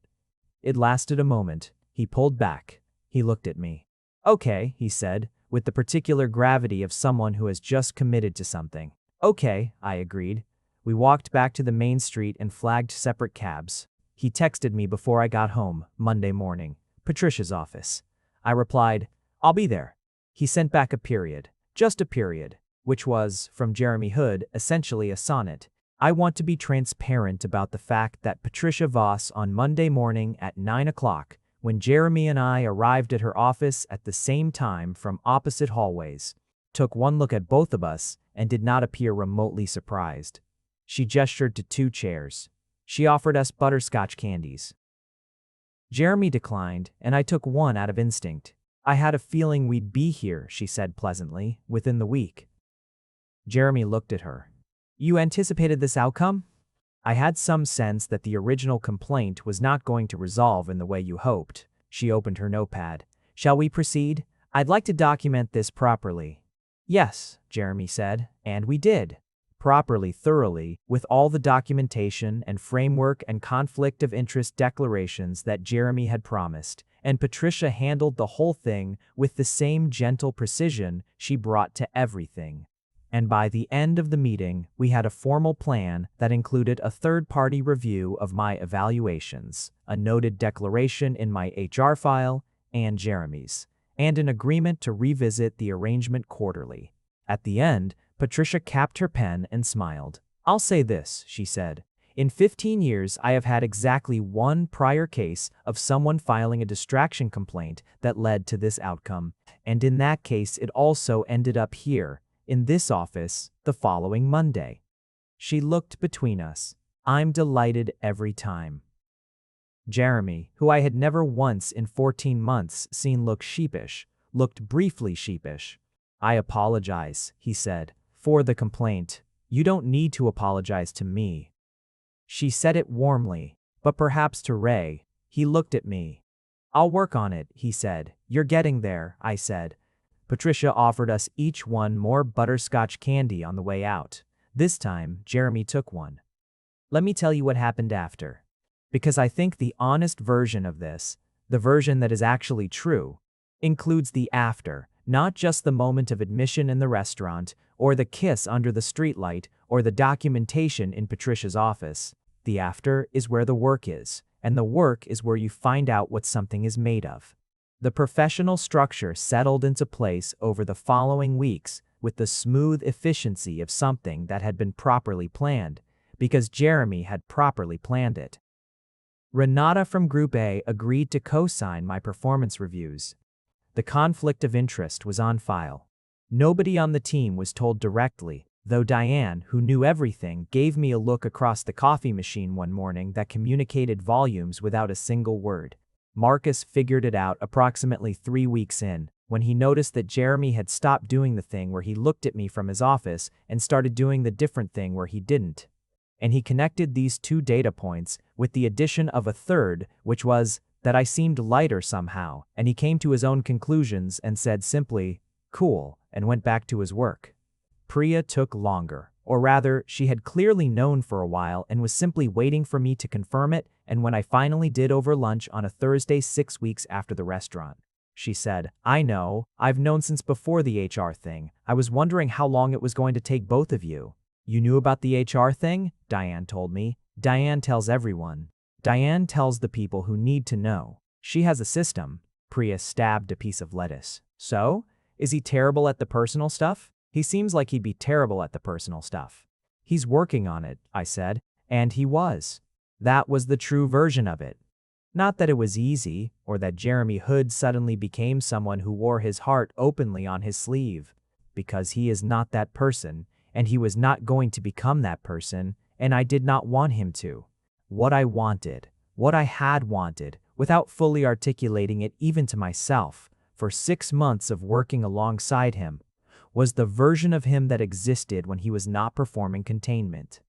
It lasted a moment. He pulled back. He looked at me. Okay, he said, with the particular gravity of someone who has just committed to something. Okay, I agreed. We walked back to the main street and flagged separate cabs. He texted me before I got home, Monday morning. Patricia's office. I replied, I'll be there. He sent back a period. Just a period. Which was, from Jeremy Hood, essentially a sonnet. I want to be transparent about the fact that Patricia Voss on Monday morning at 9 o'clock, when Jeremy and I arrived at her office at the same time from opposite hallways, took one look at both of us and did not appear remotely surprised. She gestured to 2 chairs. She offered us butterscotch candies. Jeremy declined, and I took one out of instinct. I had a feeling we'd be here, she said pleasantly, within the week. Jeremy looked at her. You anticipated this outcome? I had some sense that the original complaint was not going to resolve in the way you hoped. She opened her notepad. Shall we proceed? I'd like to document this properly. Yes, Jeremy said, and we did. properly, thoroughly, with all the documentation and framework and conflict of interest declarations that Jeremy had promised, and Patricia handled the whole thing with the same gentle precision she brought to everything. And by the end of the meeting, we had a formal plan that included a third-party review of my evaluations, a noted declaration in my HR file and Jeremy's, and an agreement to revisit the arrangement quarterly. At the end, Patricia capped her pen and smiled. "I'll say this," she said. "In 15 years, I have had exactly one prior case of someone filing a distraction complaint that led to this outcome, and in that case, it also ended up here, in this office, the following Monday." She looked between us. "I'm delighted every time." Jeremy, who I had never once in 14 months seen look sheepish, looked briefly sheepish. "I apologize," he said, "for the complaint. You don't need to apologize to me." She said it warmly, but perhaps to Ray. He looked at me. "I'll work on it," he said. "You're getting there," I said. Patricia offered us each one more butterscotch candy on the way out. This time, Jeremy took one. Let me tell you what happened after. Because I think the honest version of this, the version that is actually true, includes the after, not just the moment of admission in the restaurant, or the kiss under the streetlight, or the documentation in Patricia's office. The after is where the work is, and the work is where you find out what something is made of. The professional structure settled into place over the following weeks with the smooth efficiency of something that had been properly planned, because Jeremy had properly planned it. Renata from Group A agreed to co-sign my performance reviews. The conflict of interest was on file. Nobody on the team was told directly, though Diane, who knew everything, gave me a look across the coffee machine one morning that communicated volumes without a single word. Marcus figured it out approximately 3 weeks in, when he noticed that Jeremy had stopped doing the thing where he looked at me from his office and started doing the different thing where he didn't. And he connected these 2 data points with the addition of a third, which was that I seemed lighter somehow, and he came to his own conclusions and said simply, "Cool," and went back to his work. Priya took longer, or rather, she had clearly known for a while and was simply waiting for me to confirm it, and when I finally did over lunch on a Thursday 6 weeks after the restaurant, she said, "I know, I've known since before the HR thing. I was wondering how long it was going to take both of you." "You knew about the HR thing?" Diane told me. "Diane tells everyone. Diane tells the people who need to know. She has a system." Priya stabbed a piece of lettuce. "So? Is he terrible at the personal stuff?" "He seems like he'd be terrible at the personal stuff." "He's working on it," I said. And he was. That was the true version of it. Not that it was easy, or that Jeremy Hood suddenly became someone who wore his heart openly on his sleeve. Because he is not that person, and he was not going to become that person, and I did not want him to. What I wanted, what I had wanted, without fully articulating it even to myself, for 6 months of working alongside him, was the version of him that existed when he was not performing containment.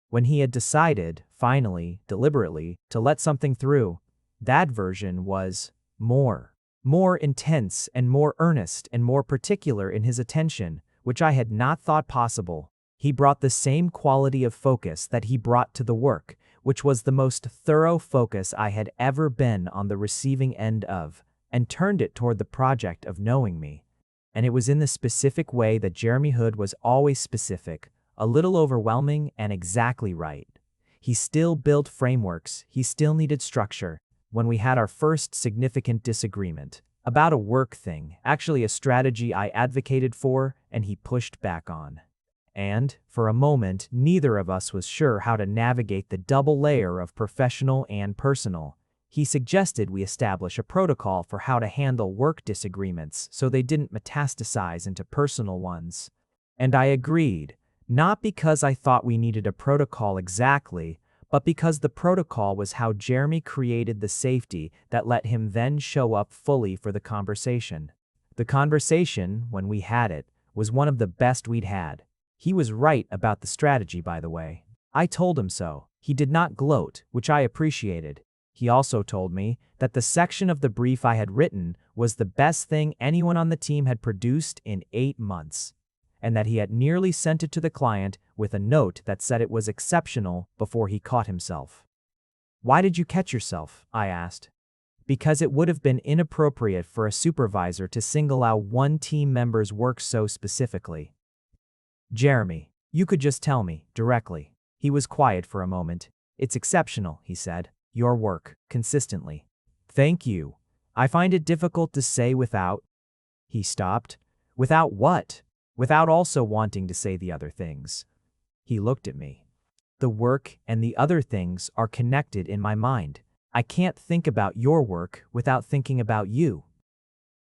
When he had decided, finally, deliberately, to let something through, that version was more intense and more earnest and more particular in his attention, which I had not thought possible. He brought the same quality of focus that he brought to the work, which was the most thorough focus I had ever been on the receiving end of, and turned it toward the project of knowing me. And it was in the specific way that Jeremy Hood was always specific, a little overwhelming and exactly right. He still built frameworks, he still needed structure. When we had our first significant disagreement, about a work thing, actually a strategy I advocated for and he pushed back on. And, for a moment, neither of us was sure how to navigate the double layer of professional and personal. He suggested we establish a protocol for how to handle work disagreements so they didn't metastasize into personal ones. And I agreed, not because I thought we needed a protocol exactly, but because the protocol was how Jeremy created the safety that let him then show up fully for the conversation. The conversation, when we had it, was one of the best we'd had. He was right about the strategy, by the way. I told him so. He did not gloat, which I appreciated. He also told me that the section of the brief I had written was the best thing anyone on the team had produced in 8 months. and that he had nearly sent it to the client with a note that said it was exceptional before he caught himself. "Why did you catch yourself?" I asked. "Because it would have been inappropriate for a supervisor to single out one team member's work so specifically." "Jeremy, you could just tell me, directly." He was quiet for a moment. "It's exceptional," he said. "Your work, consistently." "Thank you. I find it difficult to say without—" He stopped. "Without what?" "Without also wanting to say the other things." He looked at me. "The work and the other things are connected in my mind. I can't think about your work without thinking about you."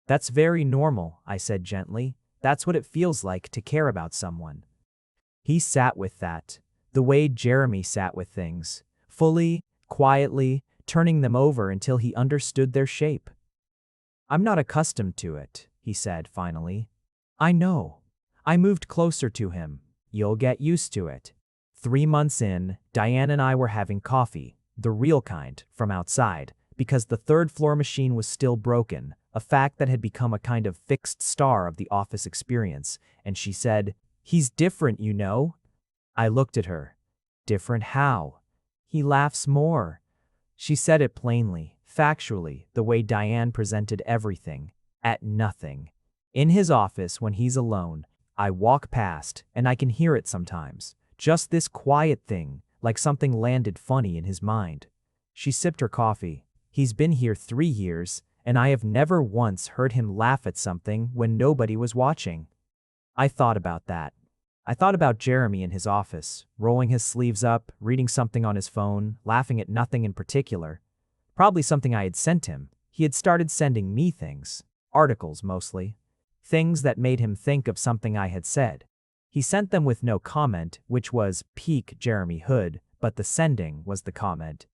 "That's very normal," I said gently. "That's what it feels like to care about someone." He sat with that, the way Jeremy sat with things, fully, quietly, turning them over until he understood their shape. "I'm not accustomed to it," he said finally. "I know." I moved closer to him. "You'll get used to it." 3 months in, Diane and I were having coffee, the real kind, from outside, because the third-floor machine was still broken, a fact that had become a kind of fixed star of the office experience, and she said, "He's different, you know." I looked at her. "Different how?" "He laughs more." She said it plainly, factually, the way Diane presented everything, at nothing. In his office, when he's alone, I walk past, and I can hear it sometimes. Just this quiet thing, like something landed funny in his mind. She sipped her coffee. "He's been here 3 years, and I have never once heard him laugh at something when nobody was watching." I thought about that. I thought about Jeremy in his office, rolling his sleeves up, reading something on his phone, laughing at nothing in particular. Probably something I had sent him. He had started sending me things. Articles, mostly. Things that made him think of something I had said. He sent them with no comment, which was peak Jeremy Hood, but the sending was the comment.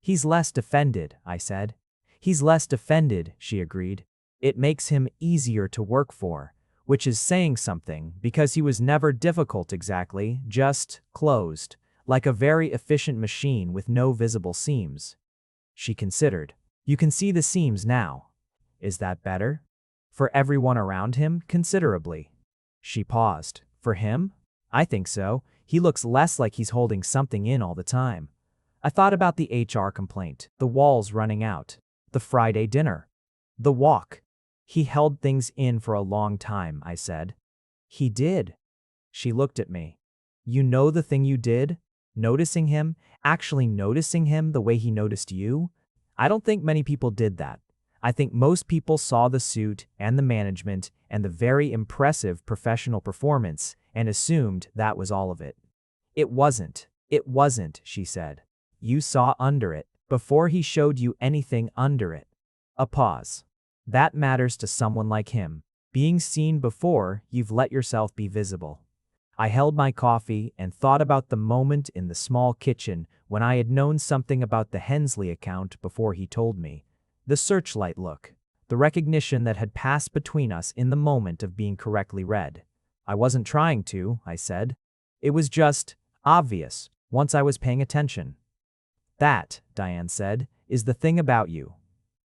"He's less defended," I said. "He's less defended," she agreed. "It makes him easier to work for," which is saying something, because he was never difficult exactly, just closed, like a very efficient machine with no visible seams. She considered. "You can see the seams now. Is that better?" "For everyone around him, considerably." She paused. "For him? I think so. He looks less like he's holding something in all the time." I thought about the HR complaint, the walls running out, the Friday dinner, the walk. "He held things in for a long time," I said. "He did." She looked at me. "You know the thing you did? Noticing him, actually noticing him the way he noticed you? I don't think many people did that. I think most people saw the suit and the management and the very impressive professional performance and assumed that was all of it." It wasn't, she said. "You saw under it, before he showed you anything under it." A pause. "That matters to someone like him, being seen before you've let yourself be visible." I held my coffee and thought about the moment in the small kitchen when I had known something about the Hensley account before he told me. The searchlight look, the recognition that had passed between us in the moment of being correctly read. "I wasn't trying to," I said. "It was just obvious once I was paying attention." "That," Diane said, "is the thing about you."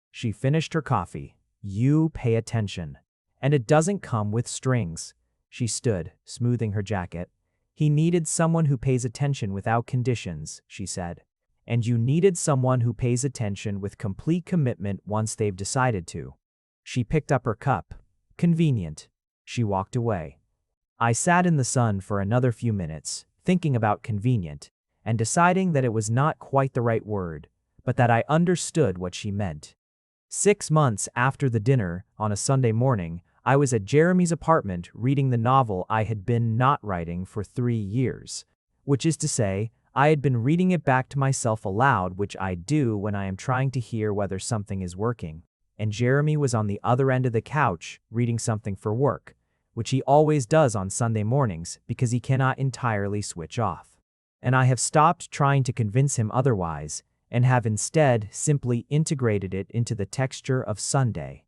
She finished her coffee. "You pay attention. And it doesn't come with strings." She stood, smoothing her jacket. "He needed someone who pays attention without conditions," she said. "And you needed someone who pays attention with complete commitment once they've decided to." She picked up her cup. "Convenient." She walked away. I sat in the sun for another few minutes, thinking about convenient, and deciding that it was not quite the right word, but that I understood what she meant. 6 months after the dinner, on a Sunday morning, I was at Jeremy's apartment reading the novel I had been not writing for 3 years, which is to say, I had been reading it back to myself aloud, which I do when I am trying to hear whether something is working, and Jeremy was on the other end of the couch reading something for work, which he always does on Sunday mornings because he cannot entirely switch off. And I have stopped trying to convince him otherwise, and have instead simply integrated it into the texture of Sunday.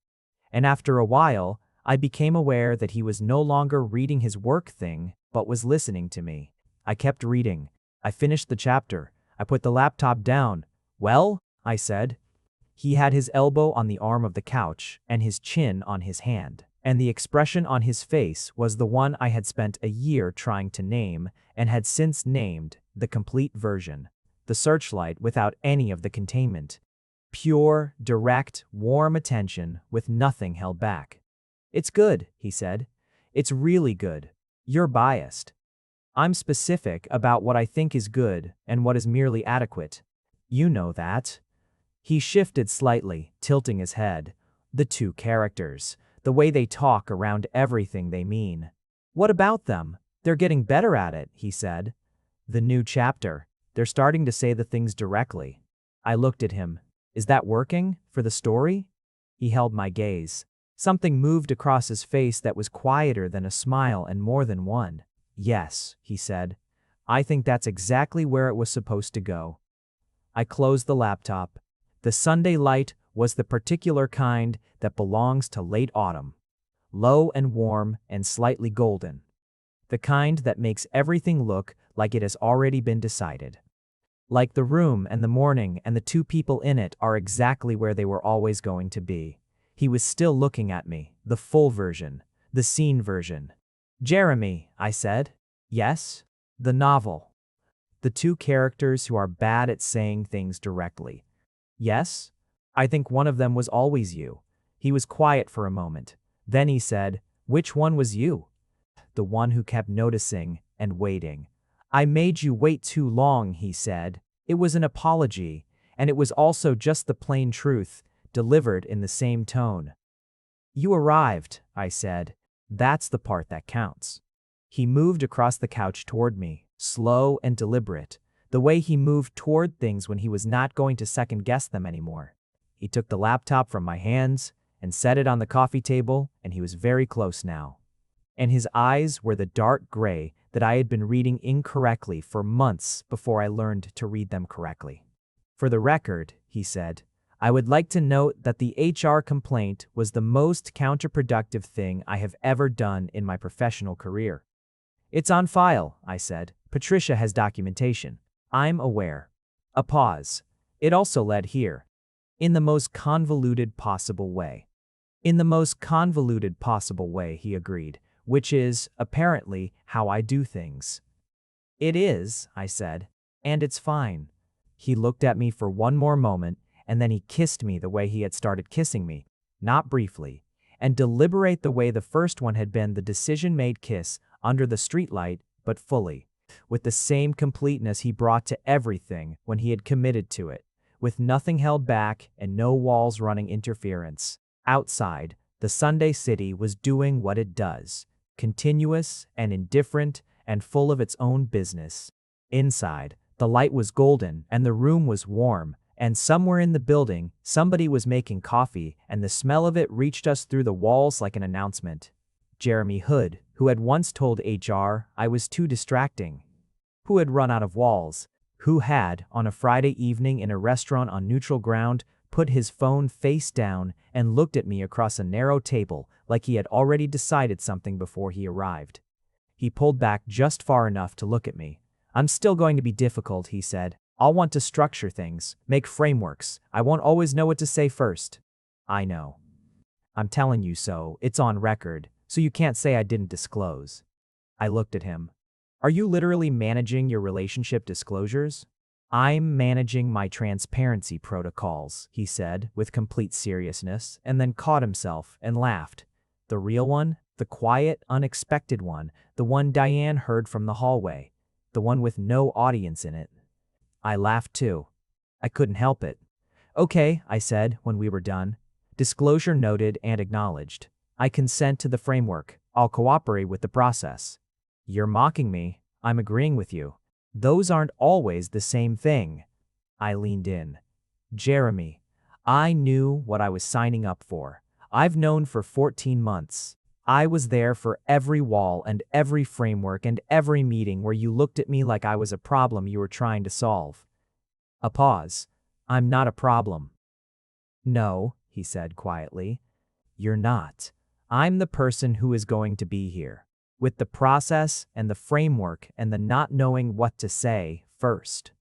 And after a while, I became aware that he was no longer reading his work thing, but was listening to me. I kept reading. I finished the chapter. I put the laptop down. "Well?" I said. He had his elbow on the arm of the couch and his chin on his hand, And the expression on his face was the one I had spent a year trying to name and had since named the complete version. The searchlight without any of the containment. Pure, direct, warm attention with nothing held back. "It's good," he said. "It's really good. You're biased. I'm specific about what I think is good and what is merely adequate. You know that." He shifted slightly, tilting his head. "The two characters, the way they talk around everything they mean." "What about them? They're getting better at it," he said. "The new chapter. They're starting to say the things directly." I looked at him. "Is that working? For the story?" He held my gaze. Something moved across his face that was quieter than a smile and more than one. "Yes," he said. "I think that's exactly where it was supposed to go." I closed the laptop. The Sunday light was the particular kind that belongs to late autumn. Low and warm and slightly golden. The kind that makes everything look like it has already been decided. Like the room and the morning and the two people in it are exactly where they were always going to be. He was still looking at me, the full version, the scene version. "Jeremy," I said. "Yes?" "The novel. The two characters who are bad at saying things directly." "Yes? I think one of them was always you." He was quiet for a moment. Then he said, "Which one was you?" "The one who kept noticing and waiting." "I made you wait too long," he said. It was an apology, and it was also just the plain truth, delivered in the same tone. "You arrived," I said. "That's the part that counts." He moved across the couch toward me, slow and deliberate, the way he moved toward things when he was not going to second-guess them anymore. He took the laptop from my hands and set it on the coffee table, and he was very close now. And his eyes were the dark gray that I had been reading incorrectly for months before I learned to read them correctly. "For the record," he said, "I would like to note that the HR complaint was the most counterproductive thing I have ever done in my professional career." "It's on file," I said. "Patricia has documentation." "I'm aware." A pause. "It also led here. In the most convoluted possible way." "In the most convoluted possible way," he agreed, "which is, apparently, how I do things." "It is," I said, "and it's fine." He looked at me for one more moment, and then he kissed me the way he had started kissing me, not briefly, and deliberate the way the first one had been the decision-made kiss under the streetlight, but fully, with the same completeness he brought to everything when he had committed to it, with nothing held back and no walls running interference. Outside, the Sunday city was doing what it does, continuous and indifferent and full of its own business. Inside, the light was golden and the room was warm, and somewhere in the building, somebody was making coffee, and the smell of it reached us through the walls like an announcement. Jeremy Hood, who had once told HR I was too distracting. Who had run out of walls. Who had, on a Friday evening in a restaurant on neutral ground, put his phone face down and looked at me across a narrow table like he had already decided something before he arrived. He pulled back just far enough to look at me. "I'm still going to be difficult," he said. "I'll want to structure things, make frameworks. I won't always know what to say first." "I know. I'm telling you so. It's on record, so you can't say I didn't disclose." I looked at him. "Are you literally managing your relationship disclosures?" "I'm managing my transparency protocols," he said with complete seriousness, and then caught himself and laughed. "The real one? The quiet, unexpected one, the one Diane heard from the hallway, the one with no audience in it." I laughed too. I couldn't help it. "Okay," I said when we were done. "Disclosure noted and acknowledged. I consent to the framework. I'll cooperate with the process." "You're mocking me. I'm agreeing with you. Those aren't always the same thing." I leaned in. "Jeremy, I knew what I was signing up for. I've known for 14 months. I was there for every wall and every framework and every meeting where you looked at me like I was a problem you were trying to solve." A pause. "I'm not a problem." "No," he said quietly. "You're not. I'm the person who is going to be here, with the process and the framework and the not knowing what to say first."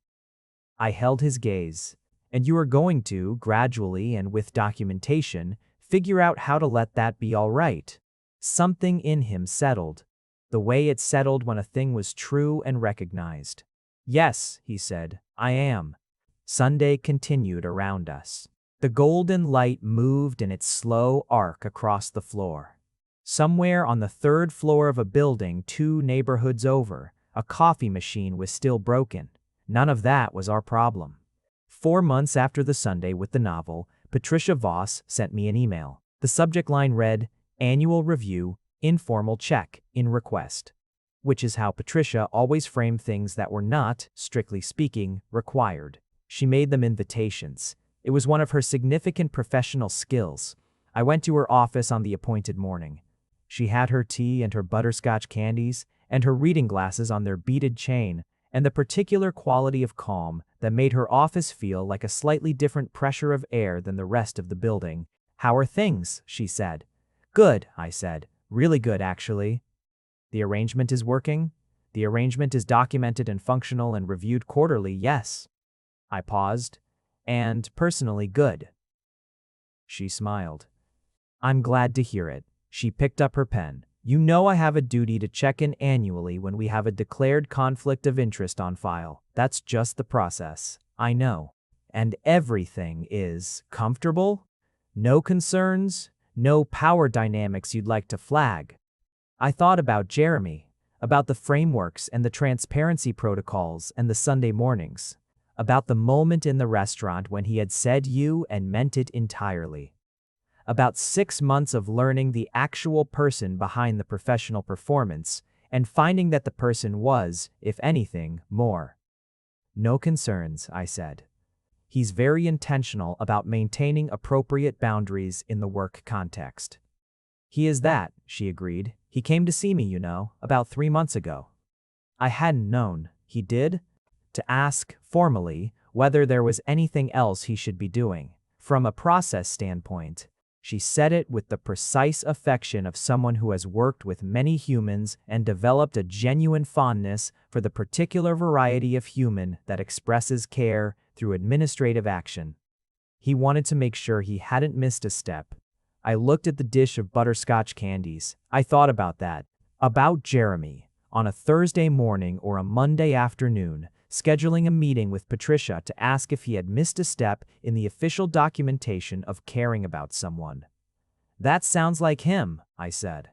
I held his gaze. "And you are going to, gradually and with documentation, figure out how to let that be all right." Something in him settled, the way it settled when a thing was true and recognized. Yes, he said, I am. Sunday continued around us. The golden light moved in its slow arc across the floor. Somewhere on the third floor of a building 2 neighborhoods over, a coffee machine was still broken. None of that was our problem. 4 months after the Sunday with the novel, Patricia Voss sent me an email. The subject line read, Annual Review, Informal Check, in request. Which is how Patricia always framed things that were not, strictly speaking, required. She made them invitations. It was one of her significant professional skills. I went to her office on the appointed morning. She had her tea and her butterscotch candies, and her reading glasses on their beaded chain, and the particular quality of calm that made her office feel like a slightly different pressure of air than the rest of the building. How are things? She said. Good, I said. Really good, actually. The arrangement is working? The arrangement is documented and functional and reviewed quarterly, yes. I paused. And personally good. She smiled. I'm glad to hear it. She picked up her pen. You know I have a duty to check in annually when we have a declared conflict of interest on file. That's just the process. I know. And everything is comfortable? No concerns? No power dynamics you'd like to flag? I thought about Jeremy, about the frameworks and the transparency protocols and the Sunday mornings, about the moment in the restaurant when he had said you and meant it entirely. About 6 months of learning the actual person behind the professional performance and finding that the person was, if anything, more. No concerns, I said. He's very intentional about maintaining appropriate boundaries in the work context. He is that, she agreed. He came to see me, about 3 months ago. I hadn't known, he did, to ask, formally, whether there was anything else he should be doing. From a process standpoint, she said it with the precise affection of someone who has worked with many humans and developed a genuine fondness for the particular variety of human that expresses care through administrative action. He wanted to make sure he hadn't missed a step. I looked at the dish of butterscotch candies. I thought about that. About Jeremy, on a Thursday morning or a Monday afternoon, scheduling a meeting with Patricia to ask if he had missed a step in the official documentation of caring about someone. That sounds like him, I said.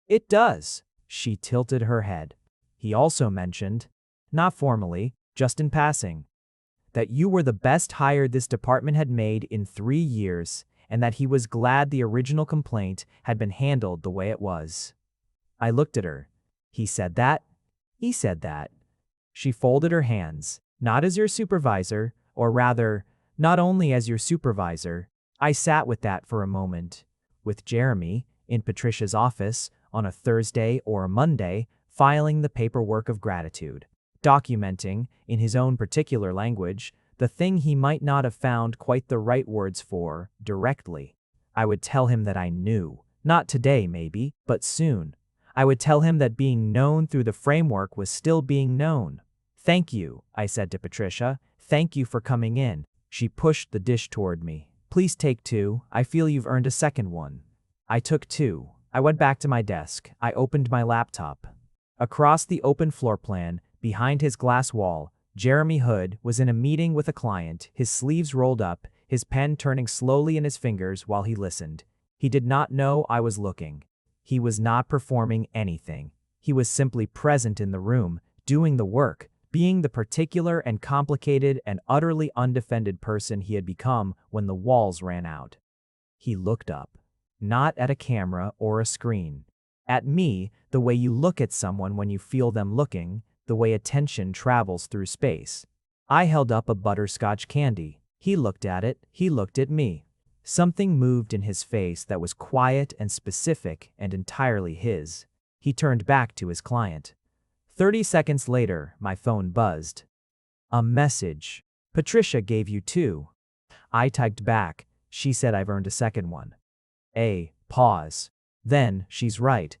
It does. She tilted her head. He also mentioned, not formally, just in passing, that you were the best hire this department had made in 3 years, and that he was glad the original complaint had been handled the way it was. I looked at her. He said that? He said that. She folded her hands. Not as your supervisor, or rather, not only as your supervisor. I sat with that for a moment. With Jeremy, in Patricia's office, on a Thursday or a Monday, filing the paperwork of gratitude, documenting, in his own particular language, the thing he might not have found quite the right words for, directly. I would tell him that I knew. Not today, maybe, but soon. I would tell him that being known through the framework was still being known. Thank you, I said to Patricia. Thank you for coming in. She pushed the dish toward me. Please take 2. I feel you've earned a second one. I took 2. I went back to my desk. I opened my laptop. Across the open floor plan, behind his glass wall, Jeremy Hood was in a meeting with a client, his sleeves rolled up, his pen turning slowly in his fingers while he listened. He did not know I was looking. He was not performing anything. He was simply present in the room, doing the work, being the particular and complicated and utterly undefended person he had become when the walls ran out. He looked up, not at a camera or a screen. At me, the way you look at someone when you feel them looking, the way attention travels through space. I held up a butterscotch candy. He looked at it, he looked at me. Something moved in his face that was quiet and specific and entirely his. He turned back to his client. 30 seconds later, my phone buzzed. A message. Patricia gave you 2. I typed back. She said I've earned a second one. Pause. Then, she's right.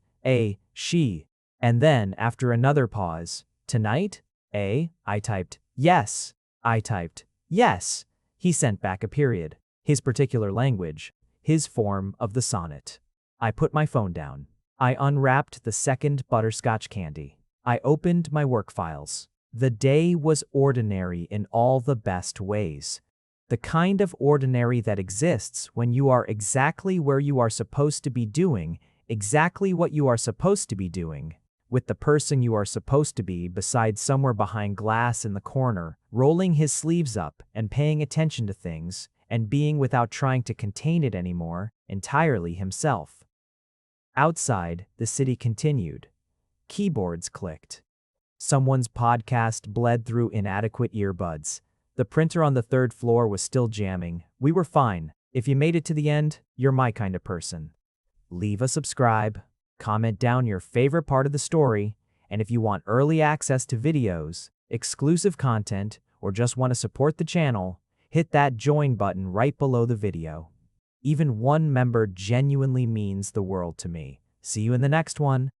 She. And then, after another pause, tonight? I typed, yes. I typed, yes. He sent back a period. His particular language. His form of the sonnet. I put my phone down. I unwrapped the second butterscotch candy. I opened my work files. The day was ordinary in all the best ways. The kind of ordinary that exists when you are exactly where you are supposed to be doing exactly what you are supposed to be doing, with the person you are supposed to be beside somewhere behind glass in the corner, rolling his sleeves up and paying attention to things, and being without trying to contain it anymore, entirely himself. Outside, the city continued. Keyboards clicked. Someone's podcast bled through inadequate earbuds. The printer on the third floor was still jamming. We were fine. If you made it to the end, you're my kind of person. Leave a subscribe, comment down your favorite part of the story, and if you want early access to videos, exclusive content, or just want to support the channel, hit that join button right below the video. Even one member genuinely means the world to me. See you in the next one.